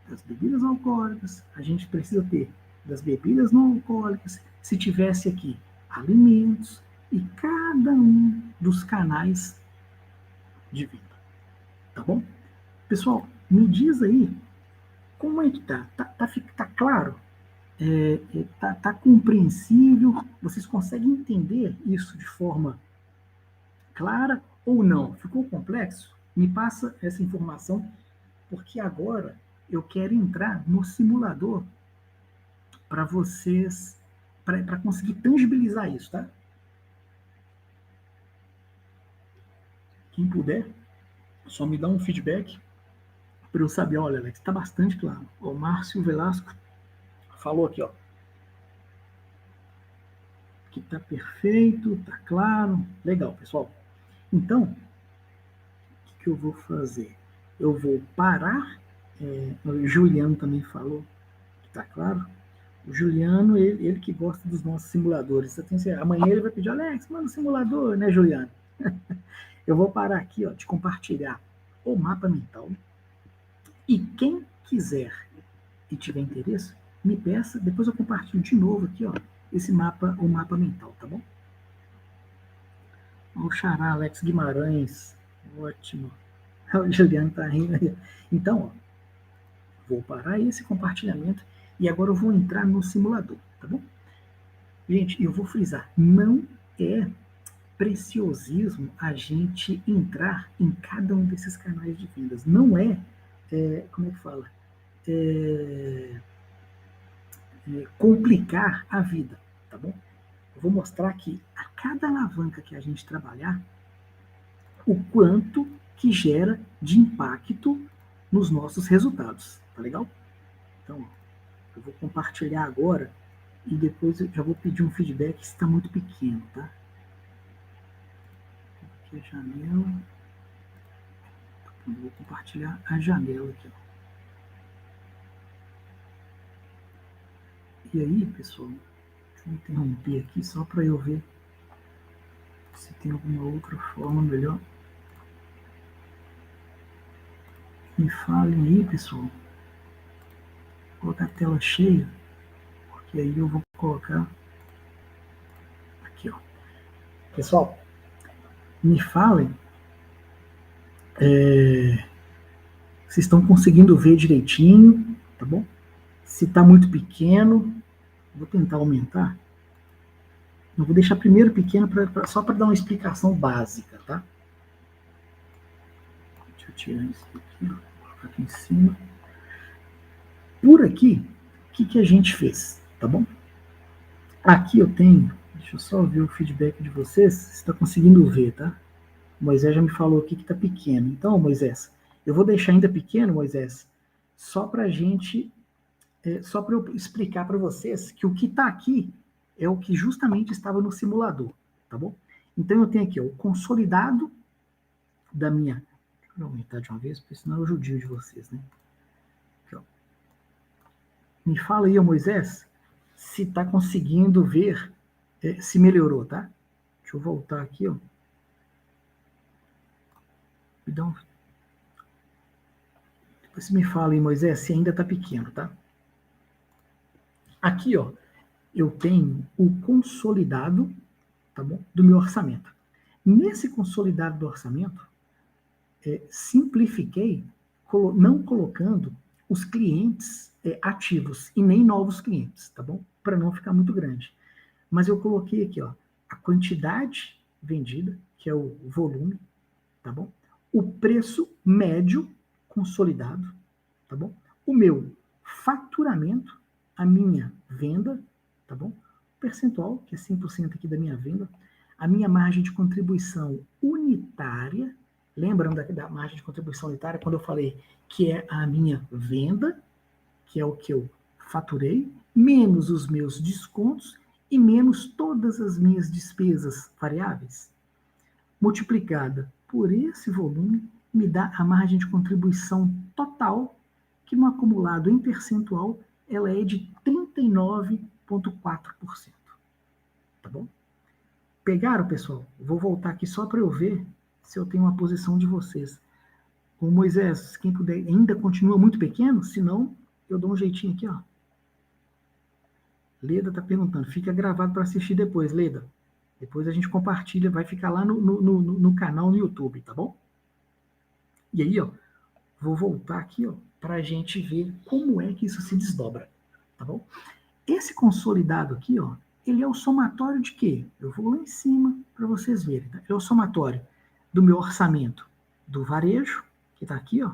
das bebidas alcoólicas, a gente precisa ter das bebidas não alcoólicas, se tivesse aqui alimentos e cada um dos canais de venda, tá bom? Pessoal, me diz aí como é que tá? Tá claro? Tá compreensível? Vocês conseguem entender isso de forma clara ou não? Ficou complexo? Me passa essa informação, porque agora eu quero entrar no simulador para vocês, para conseguir tangibilizar isso, tá? Quem puder, só me dá um feedback para eu saber, olha, Alex, está bastante claro. O Márcio Velasco falou aqui, ó, que está perfeito, está claro. Legal, pessoal. Então, o que eu vou fazer? Eu vou parar. O Juliano também falou que está claro. O Juliano, ele que gosta dos nossos simuladores. Amanhã ele vai pedir, Alex, manda um simulador, né, Juliano? Eu vou parar aqui, ó, de compartilhar o mapa mental. E quem quiser e tiver interesse, me peça, depois eu compartilho de novo aqui, ó, esse mapa, o mapa mental, tá bom? O Xará, Alex Guimarães, ótimo. O Juliano tá rindo aí. Então, ó, vou parar esse compartilhamento e agora eu vou entrar no simulador, tá bom? Gente, eu vou frisar, não é preciosismo a gente entrar em cada um desses canais de vendas. Não como é que fala? Complicar a vida, tá bom? Eu vou mostrar aqui a cada alavanca que a gente trabalhar, o quanto que gera de impacto nos nossos resultados, tá legal? Então, eu vou compartilhar agora e depois eu já vou pedir um feedback se está muito pequeno, tá? Aqui a janela. Eu vou compartilhar a janela aqui, ó. E aí, pessoal, deixa eu interromper aqui só para eu ver se tem alguma outra forma melhor. Me falem aí, pessoal. Vou colocar a tela cheia, porque aí eu vou colocar aqui, ó. Pessoal, me falem se estão conseguindo ver direitinho, tá bom? Se está muito pequeno, vou tentar aumentar. Eu vou deixar primeiro pequeno só para dar uma explicação básica, tá? Deixa eu tirar isso aqui, ó, vou colocar aqui em cima. Por aqui, o que a gente fez, tá bom? Aqui eu tenho, deixa eu só ver o feedback de vocês, se está conseguindo ver, tá? O Moisés já me falou aqui que está pequeno. Então, Moisés, eu vou deixar ainda pequeno, Moisés, só para só para eu explicar para vocês que o que está aqui é o que justamente estava no simulador, tá bom? Então eu tenho aqui ó, o consolidado da minha. Deixa eu aumentar de uma vez, porque senão eu judio de vocês, né? Aqui, ó. Me fala aí, Moisés, se está conseguindo ver se melhorou, tá? Deixa eu voltar aqui, ó. Me dá um. Depois você me fala aí, Moisés, se ainda está pequeno, tá? Aqui, ó, eu tenho o consolidado, tá bom, do meu orçamento. Nesse consolidado do orçamento, simplifiquei, não colocando os clientes ativos e nem novos clientes, tá bom? Para não ficar muito grande. Mas eu coloquei aqui, ó, a quantidade vendida, que é o volume, tá bom? O preço médio consolidado, tá bom? O meu faturamento, a minha venda, tá bom? O percentual, que é 100% aqui da minha venda, a minha margem de contribuição unitária, lembram da margem de contribuição unitária quando eu falei que é a minha venda, que é o que eu faturei, menos os meus descontos e menos todas as minhas despesas variáveis, multiplicada por esse volume, me dá a margem de contribuição total, que no acumulado em percentual ela é de 39,4%. Tá bom? Pegaram, pessoal? Vou voltar aqui só para eu ver se eu tenho uma posição de vocês. O Moisés, quem puder, ainda continua muito pequeno? Se não, eu dou um jeitinho aqui, ó. Leda está perguntando, fica gravado para assistir depois, Leda. Depois a gente compartilha, vai ficar lá no canal no YouTube, tá bom? E aí, ó, vou voltar aqui, ó, para a gente ver como é que isso se desdobra, tá bom? Esse consolidado aqui, ó, ele é o somatório de quê? Eu vou lá em cima para vocês verem, tá? É o somatório do meu orçamento do varejo, que está aqui, ó,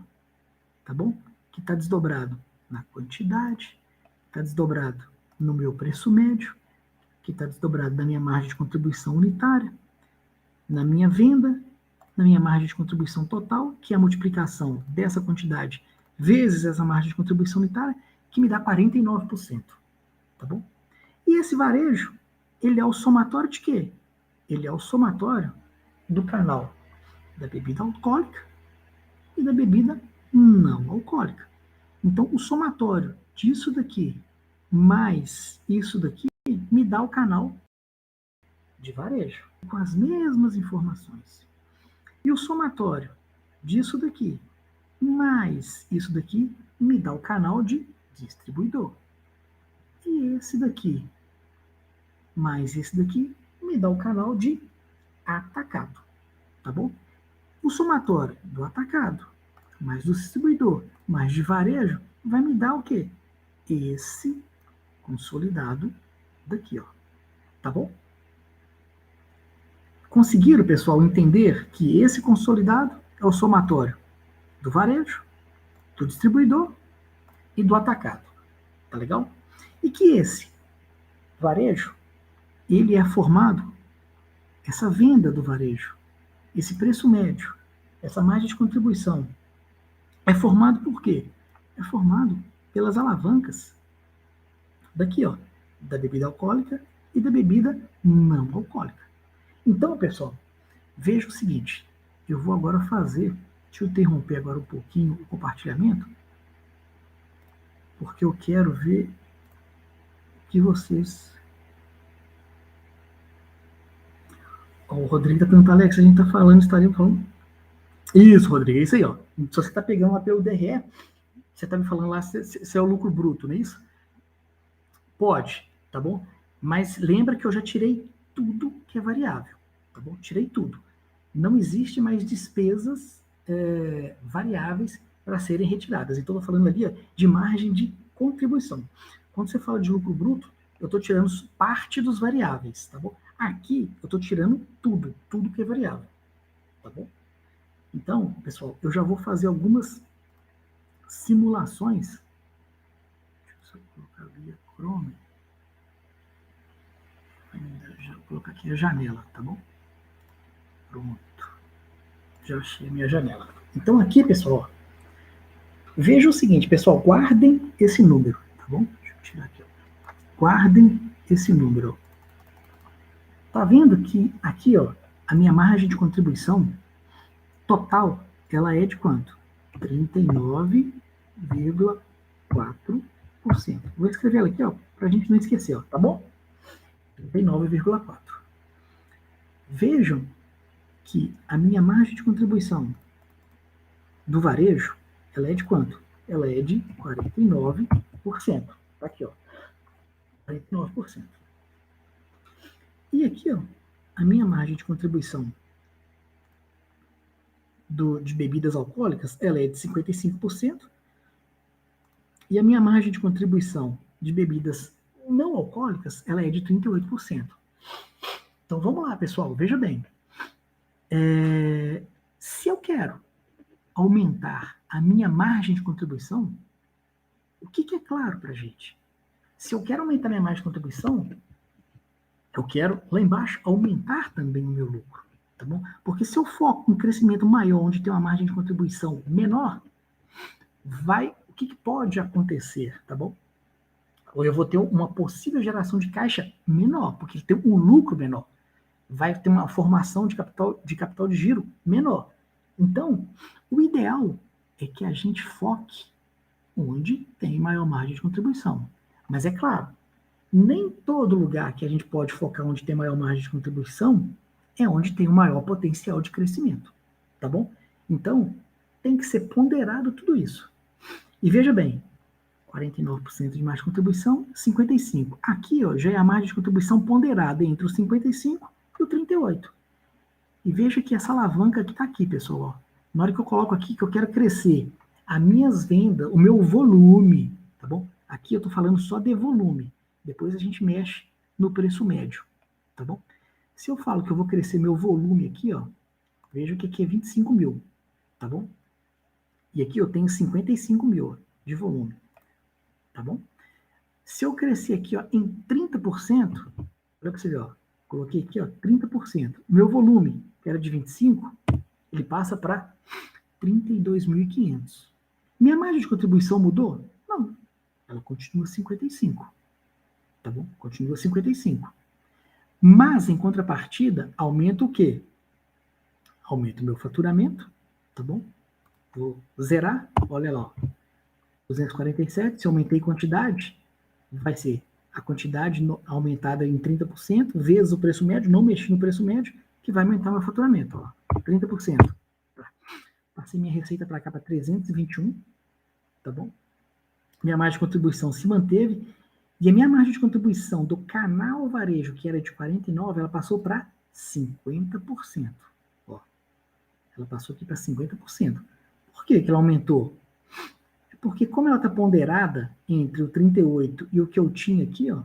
tá bom? Que está desdobrado na quantidade, está desdobrado no meu preço médio, que está desdobrado na minha margem de contribuição unitária, na minha venda, na minha margem de contribuição total, que é a multiplicação dessa quantidade vezes essa margem de contribuição unitária, que me dá 49%. Tá bom? E esse varejo, ele é o somatório de quê? Ele é o somatório do canal da bebida alcoólica e da bebida não alcoólica. Então, o somatório disso daqui mais isso daqui me dá o canal de varejo, com as mesmas informações. E o somatório disso daqui mais isso daqui me dá o canal de distribuidor. E esse daqui mais esse daqui me dá o canal de atacado. Tá bom? O somatório do atacado mais do distribuidor mais de varejo vai me dar o quê? Esse consolidado daqui, ó. Tá bom? Conseguiram, pessoal, entender que esse consolidado é o somatório do varejo, do distribuidor e do atacado. Tá legal? E que esse varejo, ele é formado, essa venda do varejo, esse preço médio, essa margem de contribuição, é formado por quê? É formado pelas alavancas daqui, ó, da bebida alcoólica e da bebida não alcoólica. Então, pessoal, veja o seguinte, eu vou agora fazer, deixa eu interromper agora um pouquinho o compartilhamento, porque eu quero ver que vocês... O Rodrigo está perguntando, Alex, a gente está falando, estaria falando... Isso, Rodrigo, é isso aí, ó. Se você está pegando lá pelo DRE, você está me falando lá se é o lucro bruto, não é isso? Pode, tá bom? Mas lembra que eu já tirei tudo que é variável, tá bom? Tirei tudo. Não existe mais despesas variáveis para serem retiradas. Então, estou falando ali de margem de contribuição. Quando você fala de lucro bruto, eu estou tirando parte dos variáveis, tá bom? Aqui, eu estou tirando tudo que é variável, tá bom? Então, pessoal, eu já vou fazer algumas simulações. Deixa eu só colocar ali a Chrome. Já vou colocar aqui a janela, tá bom? Pronto. Já achei a minha janela. Então aqui, pessoal, veja o seguinte, pessoal, guardem esse número, tá bom? Deixa eu tirar aqui, ó. Guardem esse número. Tá vendo que aqui, ó, a minha margem de contribuição total, ela é de quanto? 39,4%. Vou escrever ela aqui, ó, pra gente não esquecer, ó, tá bom? 39,4%. Vejam que a minha margem de contribuição do varejo, ela é de quanto? Ela é de 49%. Tá aqui, ó. 49%. E aqui, ó, a minha margem de contribuição de bebidas alcoólicas, ela é de 55%. E a minha margem de contribuição de bebidas não alcoólicas, ela é de 38%. Então, vamos lá, pessoal. Veja bem. Se eu quero aumentar a minha margem de contribuição, o que é claro para a gente? Se eu quero aumentar minha margem de contribuição, eu quero, lá embaixo, aumentar também o meu lucro, tá bom? Porque se eu foco em um crescimento maior, onde tem uma margem de contribuição menor, o que pode acontecer, tá bom? Ou eu vou ter uma possível geração de caixa menor, porque tem um lucro menor. Vai ter uma formação de capital de giro menor. Então, o ideal é que a gente foque onde tem maior margem de contribuição. Mas é claro, nem todo lugar que a gente pode focar onde tem maior margem de contribuição é onde tem o maior potencial de crescimento, tá bom? Então, tem que ser ponderado tudo isso. E veja bem, 49% de margem de contribuição, 55%. Aqui ó, já é a margem de contribuição ponderada entre o 55% e o 38%. E veja que essa alavanca que está aqui, pessoal. Ó. Na hora que eu coloco aqui que eu quero crescer as minhas vendas, o meu volume, tá bom? Aqui eu estou falando só de volume. Depois a gente mexe no preço médio, tá bom? Se eu falo que eu vou crescer meu volume aqui, ó, veja que aqui é 25 mil, tá bom? E aqui eu tenho 55 mil de volume, tá bom? Se eu crescer aqui ó, em 30%, olha para você ver, ó, coloquei aqui ó, 30%. Meu volume, que era de 25, ele passa para 32.500. Minha margem de contribuição mudou? Não, ela continua 55, tá bom? Continua 55. Mas, em contrapartida, aumenta o quê? Aumenta o meu faturamento, tá bom? Vou zerar, olha lá, ó, 247, se eu aumentei quantidade, vai ser a quantidade aumentada em 30%, vezes o preço médio, não mexi no preço médio, que vai aumentar meu faturamento, ó, 30%. Passei minha receita para cá para 321, tá bom? Minha margem de contribuição se manteve, e a minha margem de contribuição do canal varejo, que era de 49%, ela passou para 50%. Ó, ela passou aqui para 50%. Por que ela aumentou? Porque como ela está ponderada entre o 38 e o que eu tinha aqui, ó,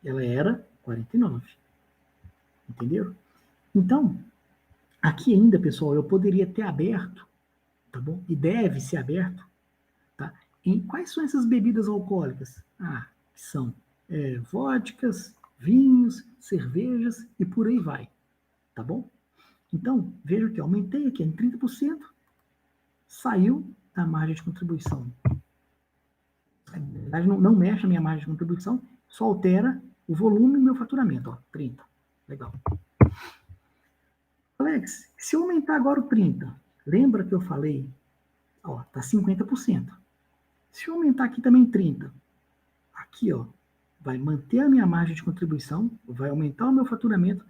ela era 49. Entenderam? Então, aqui ainda, pessoal, eu poderia ter aberto, tá bom? E deve ser aberto, tá? Em quais são essas bebidas alcoólicas? Ah, são vodkas, vinhos, cervejas e por aí vai, tá bom? Então, veja que aumentei aqui em 30%, saiu da margem de contribuição. Na verdade, não mexe a minha margem de contribuição, só altera o volume e meu faturamento, ó, 30. Legal. Alex, se eu aumentar agora o 30, lembra que eu falei, ó, tá 50%. Se eu aumentar aqui também 30, aqui, ó, vai manter a minha margem de contribuição, vai aumentar o meu faturamento,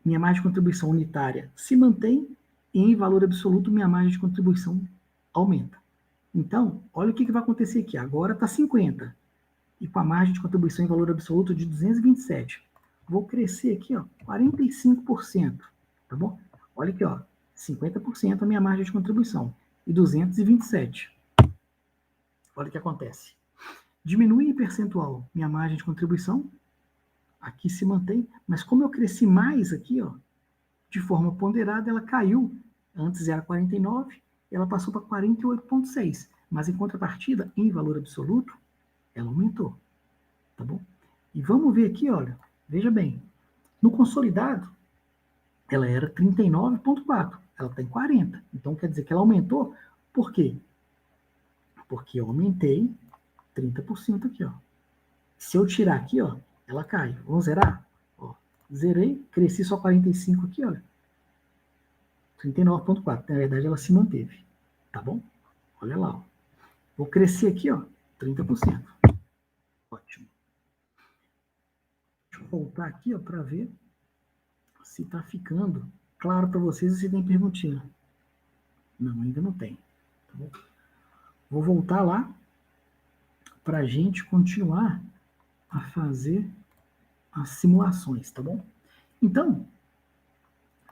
minha margem de contribuição unitária se mantém e em valor absoluto minha margem de contribuição aumenta. Então, olha o que vai acontecer aqui. Agora está 50 e com a margem de contribuição em valor absoluto de 227. Vou crescer aqui, ó, 45%, tá bom? Olha aqui, ó, 50% a minha margem de contribuição e 227. Olha o que acontece. Diminui em percentual minha margem de contribuição, aqui se mantém, mas como eu cresci mais aqui, ó, de forma ponderada, ela caiu. Antes era 49, ela passou para 48,6. Mas em contrapartida, em valor absoluto, ela aumentou. Tá bom? E vamos ver aqui, olha, veja bem, no consolidado, ela era 39,4, ela está em 40. Então quer dizer que ela aumentou, por quê? Porque eu aumentei 30% aqui, ó. Se eu tirar aqui, ó, ela cai. Vamos zerar? Ó, zerei, cresci só 45 aqui, olha. 39,4. Na verdade, ela se manteve. Tá bom? Olha lá, ó. Vou crescer aqui, ó, 30%. Ótimo. Deixa eu voltar aqui, ó, para ver se está ficando claro para vocês e se tem perguntinha. Não, ainda não tem. Tá bom? Vou voltar lá para a gente continuar a fazer as simulações, tá bom? Então,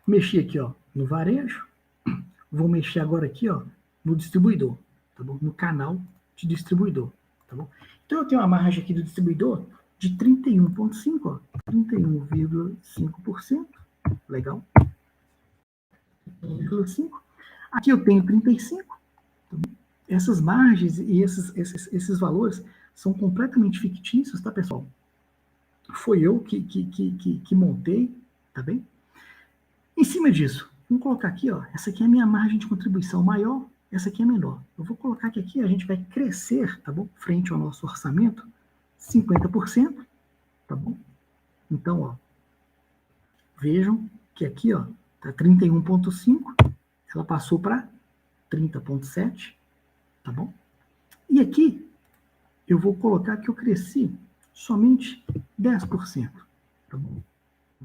mexi aqui, ó, no varejo. Vou mexer agora aqui, ó, no distribuidor, tá bom? No canal de distribuidor, tá bom? Então, eu tenho uma margem aqui do distribuidor de 31,5%, ó, 31,5%, legal. 31,5%. Aqui eu tenho 35%, tá bom? Essas margens e esses valores são completamente fictícios, tá, pessoal? Foi eu que montei, tá bem? Em cima disso, vamos colocar aqui, ó, essa aqui é a minha margem de contribuição maior, essa aqui é menor. Eu vou colocar que aqui a gente vai crescer, tá bom? Frente ao nosso orçamento, 50%, tá bom? Então, ó, vejam que aqui, ó, tá 31,5, ela passou para 30,7, tá bom? E aqui, eu vou colocar que eu cresci somente 10%. Tá bom?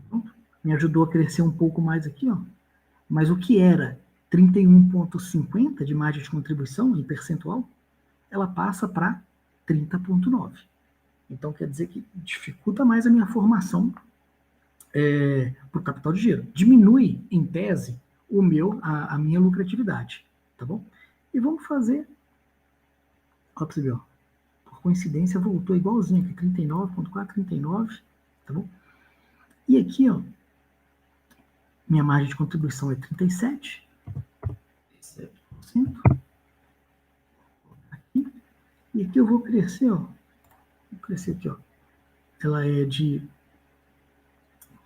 Pronto. Me ajudou a crescer um pouco mais aqui, ó. Mas o que era 31,50 de margem de contribuição em percentual, ela passa para 30,9. Então, quer dizer que dificulta mais a minha formação para o capital de giro. Diminui, em tese, a minha lucratividade. Tá bom? E vamos fazer... Ó, pra você ver, ó. Por coincidência, voltou igualzinho aqui, 39,4, 39, tá bom? E aqui, ó, minha margem de contribuição é 37%. Aqui. E aqui eu vou crescer, ó. Vou crescer aqui, ó. Ela é de,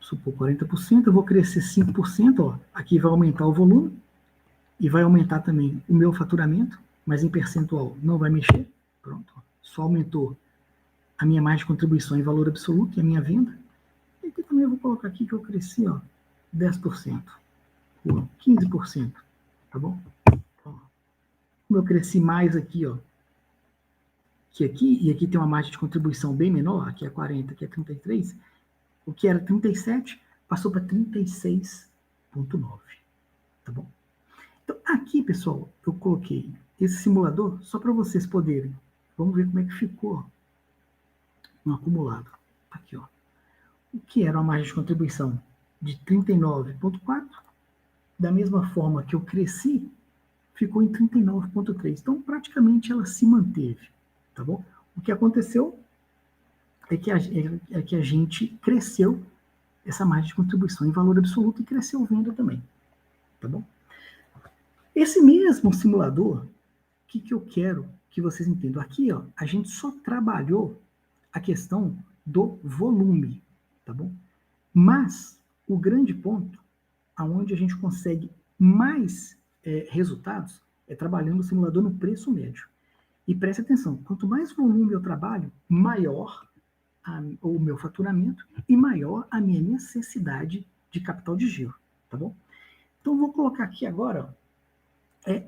supor, 40%. Eu vou crescer 5%, ó. Aqui vai aumentar o volume. E vai aumentar também o meu faturamento. Mas em percentual não vai mexer. Pronto, ó. Só aumentou a minha margem de contribuição em valor absoluto e a minha venda. E aqui também eu vou colocar aqui que eu cresci, ó, 10%, ou 15%, tá bom? Como eu cresci mais aqui, ó, que aqui, e aqui tem uma margem de contribuição bem menor, aqui é 40, aqui é 33, o que era 37 passou para 36,9, tá bom? Então, aqui, pessoal, eu coloquei esse simulador só para vocês poderem. Vamos ver como é que ficou no acumulado. Aqui, ó. O que era uma margem de contribuição de 39,4, da mesma forma que eu cresci, ficou em 39,3. Então, praticamente ela se manteve, tá bom? O que aconteceu é que a gente cresceu essa margem de contribuição em valor absoluto e cresceu venda também, tá bom? Esse mesmo simulador, o que eu quero que vocês entendam? Aqui, ó, a gente só trabalhou a questão do volume, tá bom? Mas o grande ponto, aonde a gente consegue mais resultados, é trabalhando o simulador no preço médio. E preste atenção, quanto mais volume eu trabalho, maior o meu faturamento e maior a minha necessidade de capital de giro, tá bom? Então, eu vou colocar aqui agora, ó,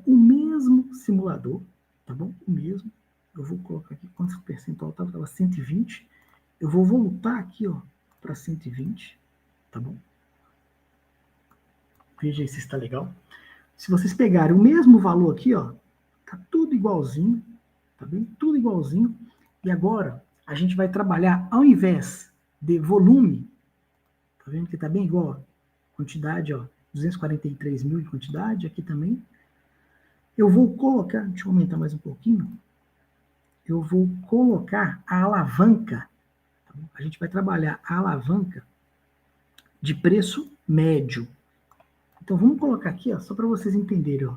o mesmo simulador, tá bom? O mesmo. Eu vou colocar aqui quanto percentual estava? Estava 120. Eu vou voltar aqui, ó, para 120, tá bom? Veja aí se está legal. Se vocês pegarem o mesmo valor aqui, ó, tá tudo igualzinho, tá bem? Tudo igualzinho. E agora a gente vai trabalhar, ao invés de volume, tá vendo que tá bem igual, ó, quantidade, ó, 243 mil de quantidade, aqui também. Eu vou colocar, deixa eu aumentar mais um pouquinho, eu vou colocar a alavanca, tá bom? A gente vai trabalhar a alavanca de preço médio. Então, vamos colocar aqui, ó, só para vocês entenderem, ó.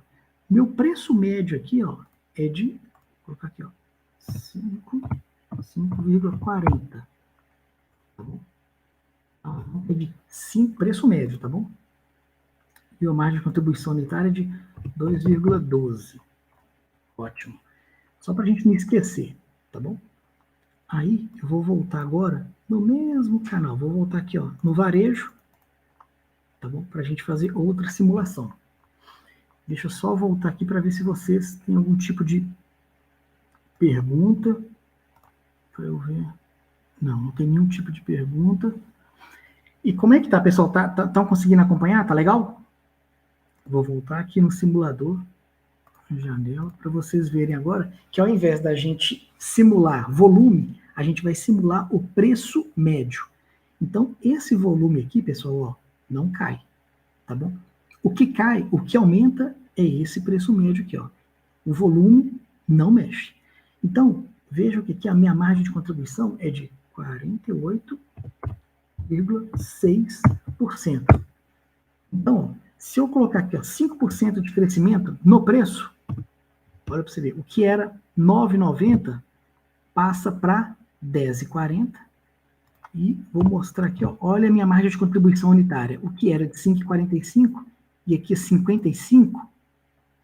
Meu preço médio aqui, ó, é de, vou colocar aqui, ó, 5,40. Tá bom? É de 5, preço médio, tá bom? E a margem de contribuição unitária é de 2,12. Ótimo. Só para a gente não esquecer, tá bom? Aí, eu vou voltar agora no mesmo canal. Vou voltar aqui, ó, no varejo, tá bom? Para a gente fazer outra simulação. Deixa eu só voltar aqui para ver se vocês têm algum tipo de pergunta. Para eu ver. Não tem nenhum tipo de pergunta. E como é que tá, pessoal? Estão conseguindo acompanhar? Tá legal? Vou voltar aqui no simulador, janela, para vocês verem agora que ao invés da gente simular volume, a gente vai simular o preço médio. Então, esse volume aqui, pessoal, ó, não cai, tá bom? O que cai, o que aumenta é esse preço médio aqui, ó. O volume não mexe. Então, vejam que aqui a minha margem de contribuição é de 48,6%. Então, se eu colocar aqui, ó, 5% de crescimento no preço, olha para você ver, o que era 9,90 passa para 10,40. E vou mostrar aqui, ó, olha a minha margem de contribuição unitária. O que era de 5,45 e aqui é 55.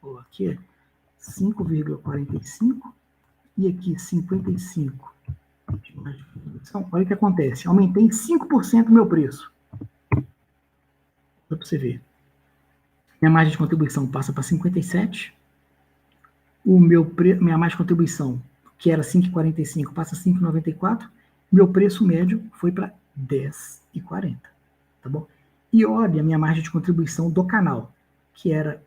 Ó, aqui é 5,45 e aqui 55. Então, olha o que acontece. Aumentei em 5% o meu preço. Olha para você ver. Minha margem de contribuição passa para 57. minha margem de contribuição, que era 5,45, passa a 5,94, meu preço médio foi para 10,40, tá bom? E olha a minha margem de contribuição do canal, que era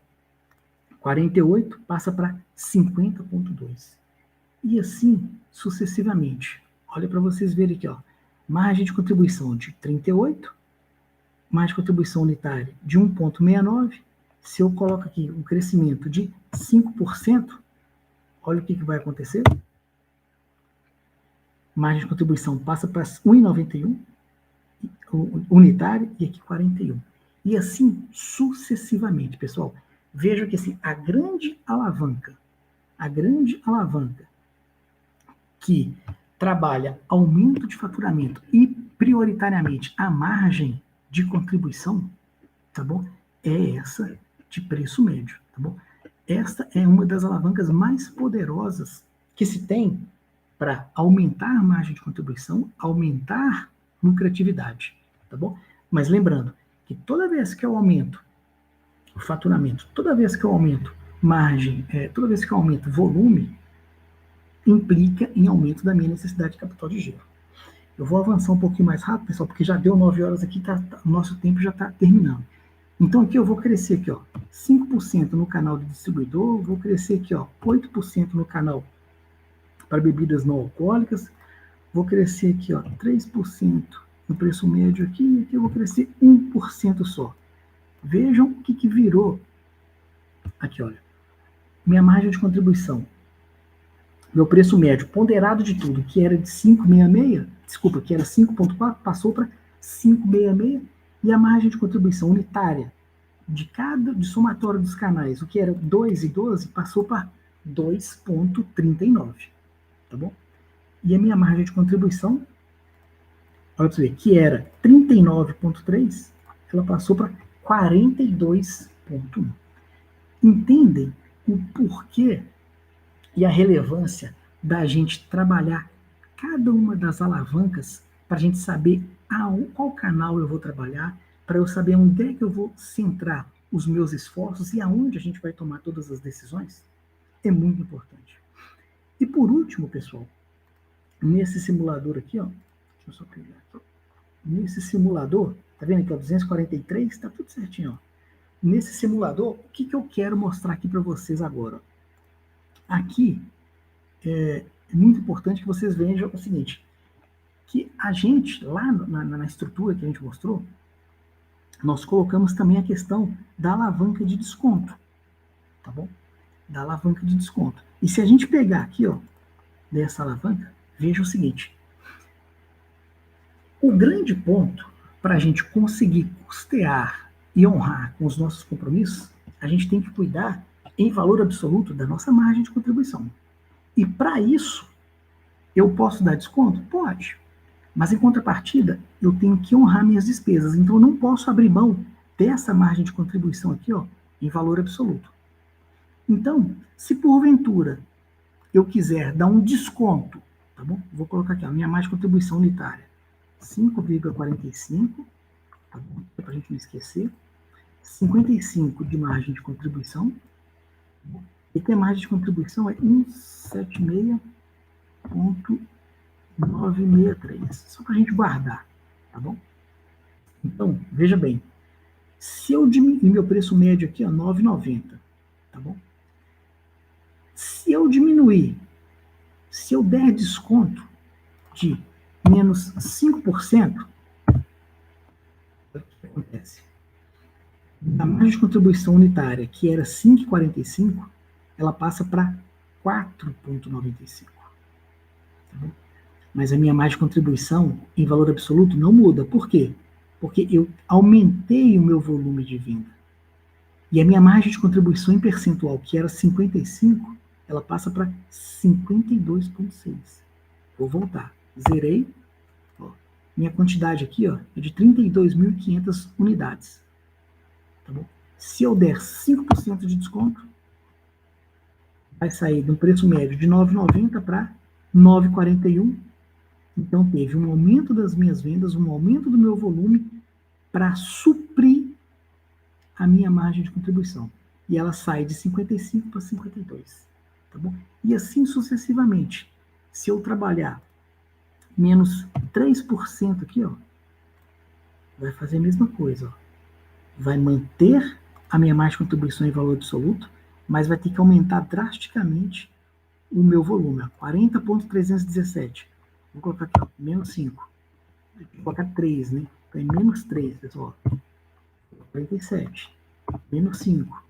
48, passa para 50,2. E assim sucessivamente. Olha para vocês verem aqui, ó. Margem de contribuição de 38, margem de contribuição unitária de 1,69. Se eu coloco aqui um crescimento de 5%, olha o que vai acontecer. Margem de contribuição passa para 1,91, unitária, e aqui 41. E assim sucessivamente, pessoal. Veja que assim, a grande alavanca que trabalha aumento de faturamento e prioritariamente a margem de contribuição, tá bom? É essa de preço médio, tá bom? Esta é uma das alavancas mais poderosas que se tem para aumentar a margem de contribuição, aumentar lucratividade, tá bom? Mas lembrando que toda vez que eu aumento o faturamento, toda vez que eu aumento margem, toda vez que eu aumento volume, implica em aumento da minha necessidade de capital de giro. Eu vou avançar um pouquinho mais rápido, pessoal, porque já deu 9 horas aqui, o nosso tempo já está terminando. Então aqui eu vou crescer aqui, ó, 5% no canal do distribuidor, vou crescer aqui, ó, 8% no canal para bebidas não alcoólicas, vou crescer aqui, ó, 3% no preço médio aqui, e aqui eu vou crescer 1% só. Vejam o que virou aqui, olha. Minha margem de contribuição. Meu preço médio ponderado de tudo, que era de 5,66, desculpa, que era 5,4, passou para 5,66, e a margem de contribuição unitária de somatório dos canais, o que era 2,12, passou para 2,39, tá bom? E a minha margem de contribuição, olha para você ver, que era 39,3, ela passou para 42,1. Entendem o porquê e a relevância da gente trabalhar cada uma das alavancas para a gente saber qual canal eu vou trabalhar, para eu saber onde é que eu vou centrar os meus esforços e aonde a gente vai tomar todas as decisões? É muito importante. E por último, pessoal, nesse simulador aqui, ó, deixa eu só pegar aqui, nesse simulador, tá vendo aqui, ó, 243, tá tudo certinho, ó. Nesse simulador, o que eu quero mostrar aqui para vocês agora? Ó? Aqui é muito importante que vocês vejam o seguinte, que a gente, lá na estrutura que a gente mostrou, nós colocamos também a questão da alavanca de desconto, tá bom? Da alavanca de desconto. E se a gente pegar aqui, ó, dessa alavanca, veja o seguinte, o grande ponto para a gente conseguir custear e honrar com os nossos compromissos, a gente tem que cuidar em valor absoluto da nossa margem de contribuição. E para isso, eu posso dar desconto? Pode. Mas em contrapartida, eu tenho que honrar minhas despesas. Então eu não posso abrir mão dessa margem de contribuição aqui, ó, em valor absoluto. Então, se porventura eu quiser dar um desconto, tá bom? Vou colocar aqui a minha margem de contribuição unitária, 5,45, tá bom? Para a gente não esquecer. 55 de margem de contribuição. E que a margem de contribuição é 176,963. Só para a gente guardar, tá bom? Então, veja bem. Se eu diminuir meu preço médio aqui, ó, 9,90, tá bom? Se eu diminuir, se eu der desconto de menos 5%, o que acontece? A margem de contribuição unitária, que era 5,45, ela passa para 4,95. Tá bom? Mas a minha margem de contribuição, em valor absoluto, não muda. Por quê? Porque eu aumentei o meu volume de venda. E a minha margem de contribuição em percentual, que era 55, ela passa para 52,6. Vou voltar. Zerei. Ó, minha quantidade aqui, ó, é de 32.500 unidades. Tá bom? Se eu der 5% de desconto, vai sair de um preço médio de 9,90 para 9,41. Então teve um aumento das minhas vendas, um aumento do meu volume para suprir a minha margem de contribuição. E ela sai de 55 para 52. tá bom? E assim sucessivamente. Se eu trabalhar menos 3% aqui, ó, vai fazer a mesma coisa, ó. Vai manter a minha margem de contribuição em valor absoluto, mas vai ter que aumentar drasticamente o meu volume, 40,317. Vou colocar aqui, ó, menos 5. Vou colocar 3, né? Então é menos 3, pessoal. 47. Menos 5.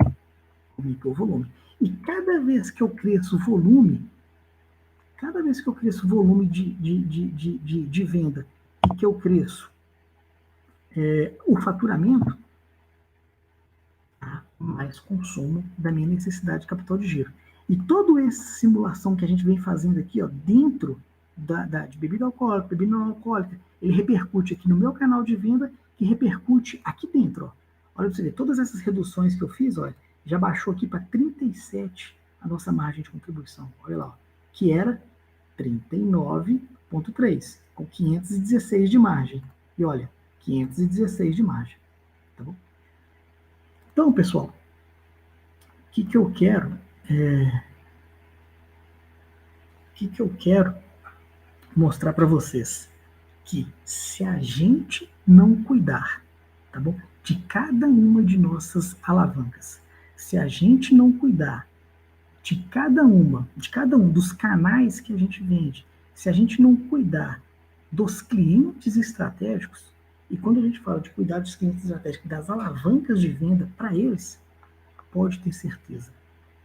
Aumentou o volume. E cada vez que eu cresço o volume, de venda e que eu cresço o faturamento, há mais consumo da minha necessidade de capital de giro. E toda essa simulação que a gente vem fazendo aqui, ó, dentro de bebida alcoólica, bebida não alcoólica, ele repercute aqui no meu canal de venda, que repercute aqui dentro. Ó. Olha para você ver, todas essas reduções que eu fiz, olha, já baixou aqui para 37 a nossa margem de contribuição. Olha lá, ó, que era 39,3, com 516 de margem. E olha, 516 de margem. Tá bom? Então, pessoal, o que eu quero mostrar para vocês? Que se a gente não cuidar, tá bom? De cada uma de nossas alavancas, se a gente não cuidar de cada um dos canais que a gente vende, se a gente não cuidar dos clientes estratégicos, e quando a gente fala de cuidar dos clientes estratégicos, das alavancas de venda para eles, pode ter certeza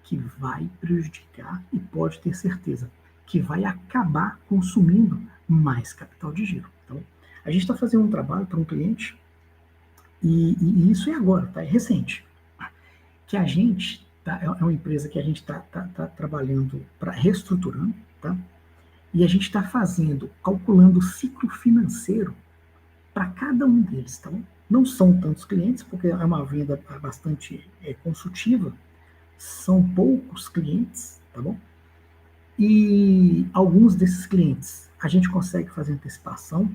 que vai prejudicar e pode ter certeza que vai acabar consumindo mais capital de giro. Então, a gente está fazendo um trabalho para um cliente, e isso é agora, tá? É recente, que a gente, tá? É uma empresa que a gente está trabalhando para reestruturando, tá? E a gente está calculando o ciclo financeiro para cada um deles, tá? Não são tantos clientes, porque é uma venda bastante consultiva, são poucos clientes, tá bom? E alguns desses clientes a gente consegue fazer antecipação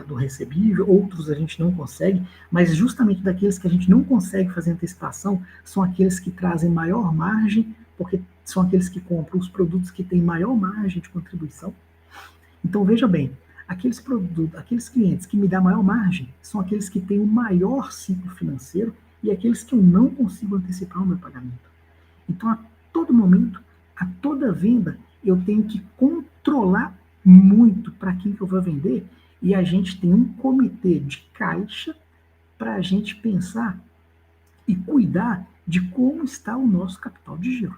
do recebível, outros a gente não consegue, mas justamente daqueles que a gente não consegue fazer antecipação são aqueles que trazem maior margem, porque são aqueles que compram os produtos que têm maior margem de contribuição. Então veja bem, aqueles clientes que me dão maior margem são aqueles que têm o maior ciclo financeiro e aqueles que eu não consigo antecipar o meu pagamento. Então, a todo momento, a toda venda, eu tenho que controlar muito para quem que eu vou vender, e a gente tem um comitê de caixa para a gente pensar e cuidar de como está o nosso capital de giro.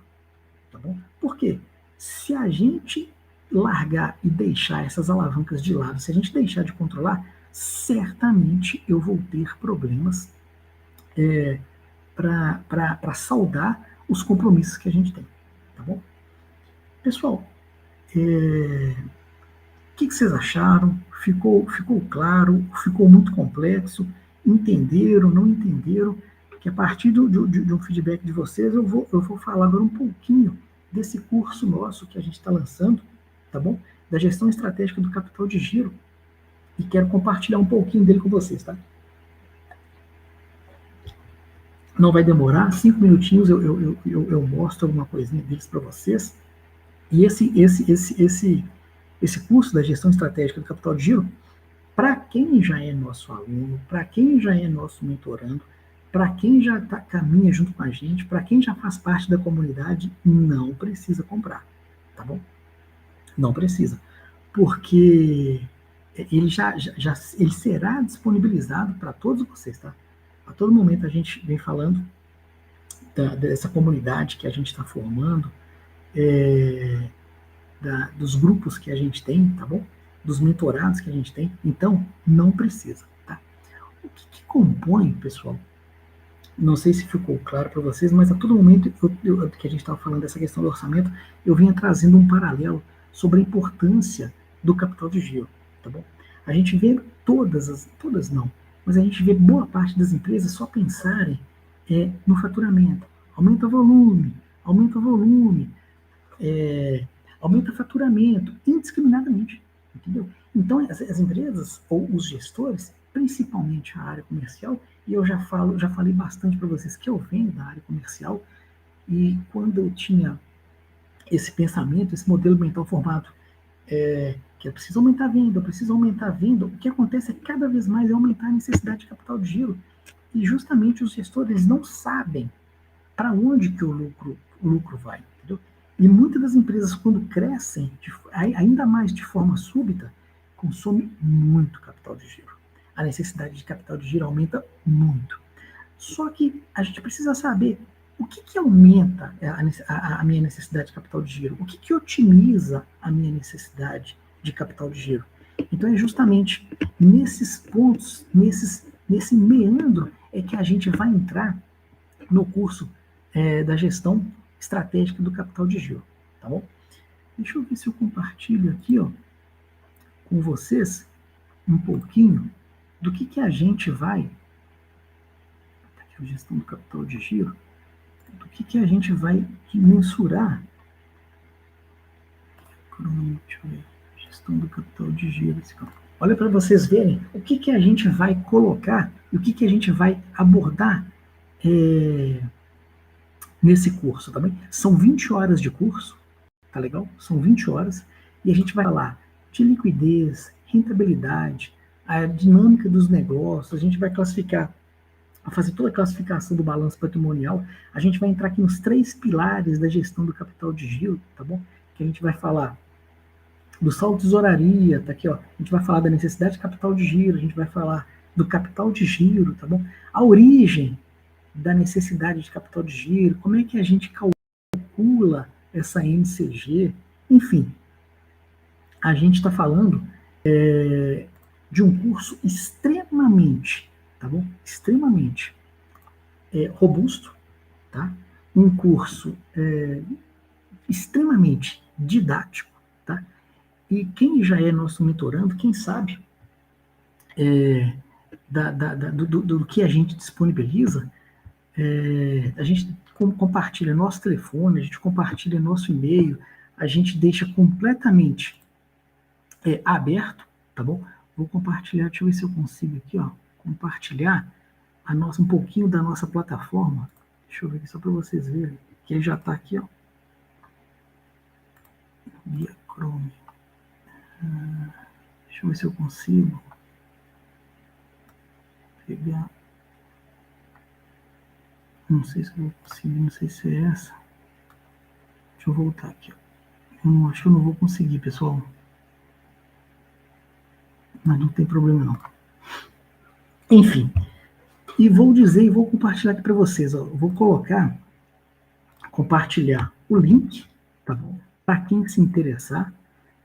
Tá bom? Por quê? Se a gente largar e deixar essas alavancas de lado, se a gente deixar de controlar, certamente eu vou ter problemas para saldar os compromissos que a gente tem, tá bom? Pessoal, o que vocês acharam? Ficou claro? Ficou muito complexo? Entenderam? Não entenderam? Que a partir de um feedback de vocês, eu vou falar agora um pouquinho desse curso nosso que a gente está lançando, tá bom? Da gestão estratégica do capital de giro. E quero compartilhar um pouquinho dele com vocês, tá? Não vai demorar, 5 minutinhos eu mostro alguma coisinha deles para vocês. E esse curso da gestão estratégica do capital de giro, para quem já é nosso aluno, para quem já é nosso mentorando, para quem já caminha junto com a gente, para quem já faz parte da comunidade, não precisa comprar, tá bom? Não precisa, porque ele ele será disponibilizado para todos vocês, tá? A todo momento a gente vem falando dessa comunidade que a gente está formando, dos grupos que a gente tem, tá bom? Dos mentorados que a gente tem. Então, não precisa, tá? O que compõe, pessoal? Não sei se ficou claro para vocês, mas a todo momento que a gente estava falando dessa questão do orçamento, eu vinha trazendo um paralelo sobre a importância do capital de giro, tá bom? A gente vê todas não, mas a gente vê boa parte das empresas só pensarem no faturamento. Aumenta volume, aumenta faturamento, indiscriminadamente, entendeu? Então, as empresas, ou os gestores, principalmente a área comercial, e eu já falei bastante para vocês que eu venho da área comercial, e quando eu tinha esse pensamento, esse modelo mental formado, que eu preciso aumentar a venda, eu preciso aumentar a venda, o que acontece é que cada vez mais é aumentar a necessidade de capital de giro. E justamente os gestores não sabem para onde que o lucro vai, entendeu? E muitas das empresas, quando crescem, ainda mais de forma súbita, consomem muito capital de giro. A necessidade de capital de giro aumenta muito. Só que a gente precisa saber o que aumenta a minha necessidade de capital de giro, o que otimiza a minha necessidade de capital de giro. Então é justamente nesses pontos, nesse meandro, é que a gente vai entrar no curso da gestão estratégica do capital de giro, tá bom? Deixa eu ver se eu compartilho aqui, ó, com vocês um pouquinho do que a gente vai, aqui a gestão do capital de giro, do que a gente vai mensurar. Deixa eu ver, gestão do capital de giro. Olha para vocês verem o que a gente vai colocar e o que a gente vai abordar nesse curso, tá bem? São 20 horas de curso, tá legal? São 20 horas e a gente vai falar de liquidez, rentabilidade, a dinâmica dos negócios, a gente vai classificar, fazer toda a classificação do balanço patrimonial, a gente vai entrar aqui nos 3 pilares da gestão do capital de giro, tá bom? Que a gente vai falar do saldo de tesouraria, tá aqui, ó. A gente vai falar da necessidade de capital de giro, a gente vai falar do capital de giro, tá bom? A origem da necessidade de capital de giro, como é que a gente calcula essa NCG, enfim. A gente está falando de um curso extremamente, tá bom? Extremamente robusto, tá? Um curso extremamente didático, tá? E quem já é nosso mentorando, quem sabe do que a gente disponibiliza, a gente compartilha nosso telefone, a gente compartilha nosso e-mail, a gente deixa completamente aberto, tá bom? Vou compartilhar, deixa eu ver se eu consigo aqui, ó, compartilhar um pouquinho da nossa plataforma. Deixa eu ver aqui só para vocês verem, que ele já está aqui, ó. Via Chrome. Deixa eu ver se eu consigo pegar. Não sei se eu vou conseguir, não sei se é essa. Deixa eu voltar aqui, ó. Acho que eu não vou conseguir, pessoal. Mas não tem problema não. Enfim, e vou dizer e vou compartilhar aqui para vocês. Ó. Vou compartilhar o link, tá bom? Para quem se interessar,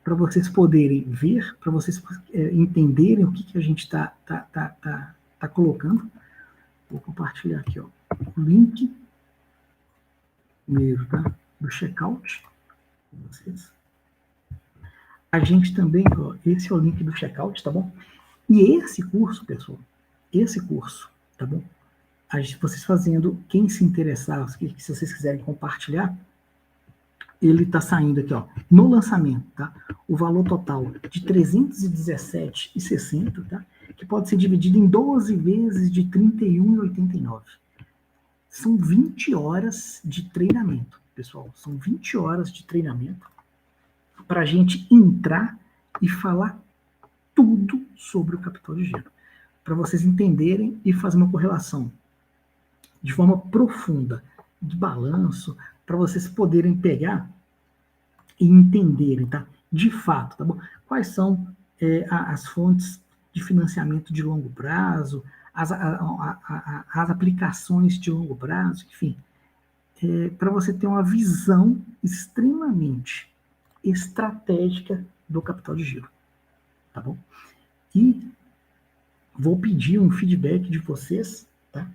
para vocês poderem ver, para vocês entenderem o que a gente está colocando. Vou compartilhar aqui, ó, o link primeiro, tá? Do checkout. Vocês. A gente também, ó, esse é o link do checkout, tá bom? E esse curso, pessoal, tá bom? Vocês fazendo, quem se interessar, se vocês quiserem compartilhar, ele está saindo aqui, ó, no lançamento, tá? O valor total de R$ 317,60, tá? Que pode ser dividido em 12 vezes de R$ 31,89. São 20 horas de treinamento, pessoal. São 20 horas de treinamento para a gente entrar e falar tudo sobre o capital de giro. Para vocês entenderem e fazer uma correlação de forma profunda de balanço, para vocês poderem pegar e entenderem, tá? De fato, tá bom? Quais são as fontes de financiamento de longo prazo, as aplicações de longo prazo, enfim, para você ter uma visão extremamente estratégica do capital de giro, tá bom? E vou pedir um feedback de vocês, tá?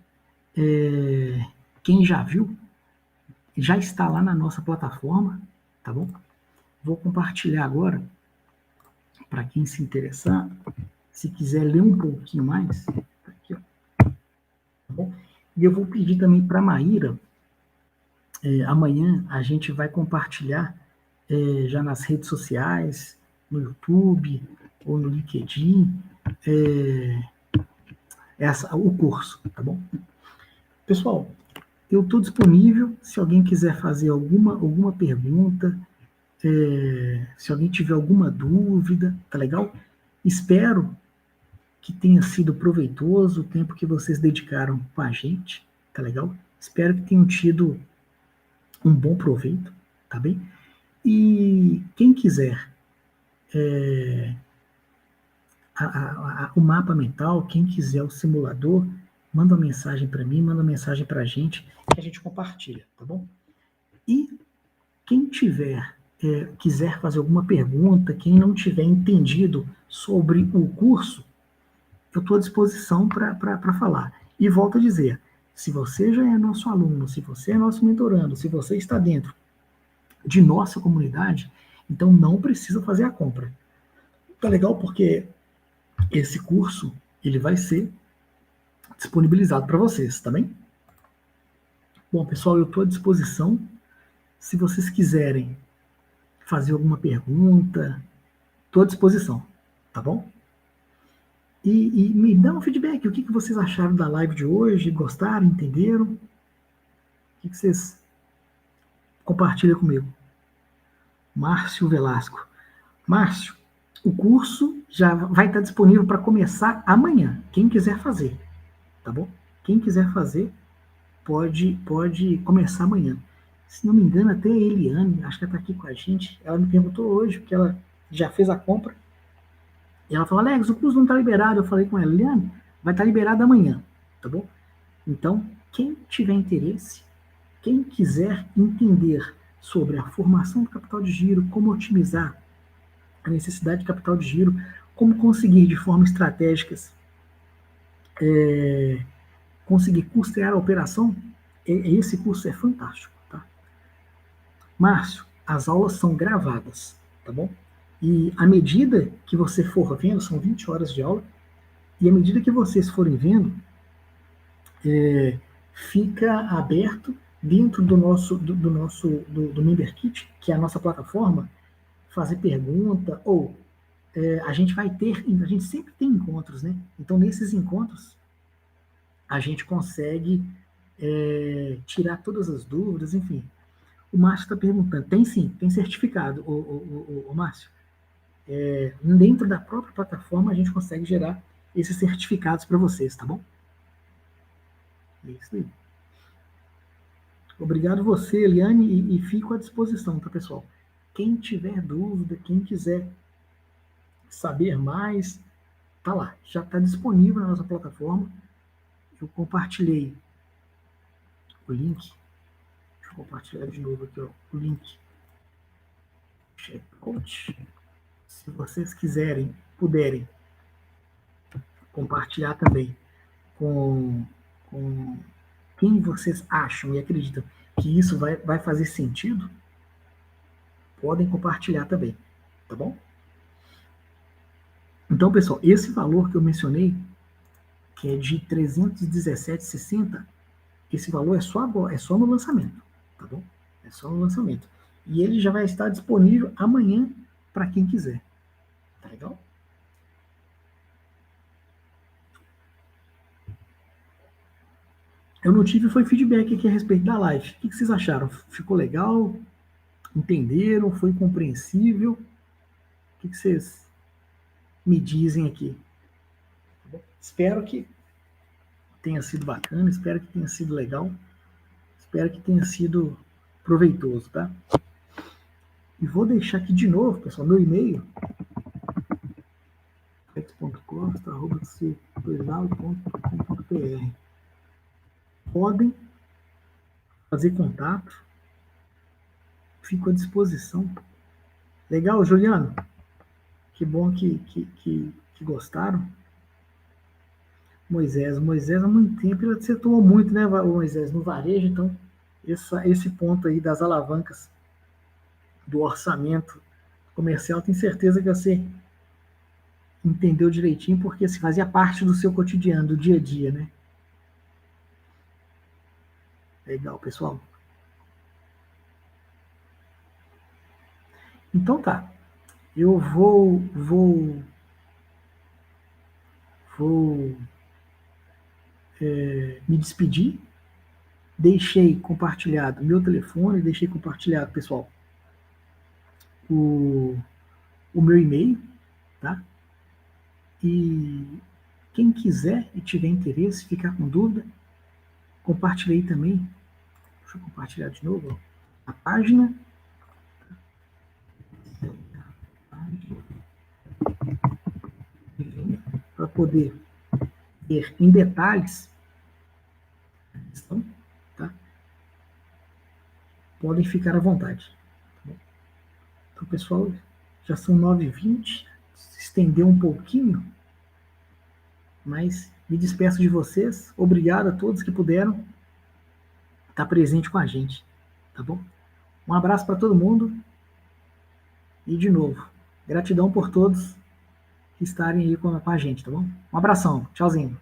Quem já viu, já está lá na nossa plataforma, tá bom? Vou compartilhar agora, para quem se interessar, se quiser ler um pouquinho mais, tá aqui, ó, tá bom? E eu vou pedir também para a Maíra, amanhã a gente vai compartilhar já nas redes sociais, no YouTube ou no LinkedIn, o curso, tá bom? Pessoal, eu estou disponível se alguém quiser fazer alguma pergunta, se alguém tiver alguma dúvida, tá legal? Espero que tenha sido proveitoso o tempo que vocês dedicaram com a gente, tá legal? Espero que tenham tido um bom proveito, tá bem? E quem quiser o mapa mental, quem quiser o simulador, manda uma mensagem para mim, manda uma mensagem para a gente, que a gente compartilha, tá bom? E quem quiser fazer alguma pergunta, quem não tiver entendido sobre o curso, eu estou à disposição para falar. E volto a dizer, se você já é nosso aluno, se você é nosso mentorando, se você está dentro de nossa comunidade, então não precisa fazer a compra. Tá legal? Porque esse curso, ele vai ser disponibilizado para vocês, tá bem? Bom, pessoal, eu estou à disposição. Se vocês quiserem fazer alguma pergunta, estou à disposição, tá bom? E me dá um feedback, o que vocês acharam da live de hoje? Gostaram, entenderam? O que vocês compartilham comigo? Márcio Velasco. Márcio, o curso já vai estar disponível para começar amanhã, quem quiser fazer, tá bom? Quem quiser fazer, pode começar amanhã. Se não me engano, até a Eliane, acho que ela está aqui com a gente, ela me perguntou hoje, porque ela já fez a compra, e ela falou, Alex, o curso não está liberado. Eu falei com ela, Eliane, vai estar liberado amanhã, tá bom? Então, quem tiver interesse, quem quiser entender sobre a formação do capital de giro, como otimizar a necessidade de capital de giro, como conseguir de forma estratégica conseguir custear a operação, esse curso é fantástico, tá? Márcio, as aulas são gravadas, tá bom? E à medida que você for vendo, são 20 horas de aula, e à medida que vocês forem vendo, fica aberto dentro do Member Kit, que é a nossa plataforma, fazer pergunta, ou a gente sempre tem encontros, né? Então, nesses encontros, a gente consegue tirar todas as dúvidas, enfim. O Márcio está perguntando, tem sim, tem certificado, o Márcio. Dentro da própria plataforma, a gente consegue gerar esses certificados para vocês, tá bom? É isso aí. Obrigado você, Eliane, e fico à disposição, tá, pessoal? Quem tiver dúvida, quem quiser saber mais, tá lá, já está disponível na nossa plataforma. Eu compartilhei o link. Deixa eu compartilhar de novo aqui, ó, o link. Checkout. Se vocês quiserem, puderem compartilhar também com quem vocês acham e acreditam que isso vai fazer sentido, podem compartilhar também, tá bom? Então, pessoal, esse valor que eu mencionei, que é de 317,60, esse valor é só agora, é só no lançamento, tá bom? É só no lançamento. E ele já vai estar disponível amanhã para quem quiser. Tá legal? Eu não tive foi feedback aqui a respeito da live. O que vocês acharam? Ficou legal? Entenderam? Foi compreensível? O que vocês me dizem aqui? Espero que tenha sido bacana, espero que tenha sido legal, espero que tenha sido proveitoso, tá? E vou deixar aqui de novo, pessoal, meu e-mail, alex.costa@c2al.com.br. Podem fazer contato, fico à disposição. Legal, Juliano? Que bom que gostaram. Moisés há muito tempo, você atuou muito, né, Moisés, no varejo, então esse ponto aí das alavancas do orçamento comercial, tenho certeza que você entendeu direitinho, porque se fazia parte do seu cotidiano, do dia a dia, né? Legal, pessoal. Então tá, eu vou me despedir deixei compartilhado meu telefone, deixei compartilhado, pessoal, o meu e-mail, tá? E quem quiser e tiver interesse, ficar com dúvida, compartilhei também. Deixa eu compartilhar de novo a página. Para poder ver em detalhes a questão, tá? Podem ficar à vontade. Tá, então, pessoal, já são 9h20, se estendeu um pouquinho, mas me despeço de vocês. Obrigado a todos que puderam estar presente com a gente, tá bom? Um abraço para todo mundo e, de novo, gratidão por todos que estarem aí com a gente, tá bom? Um abração, tchauzinho.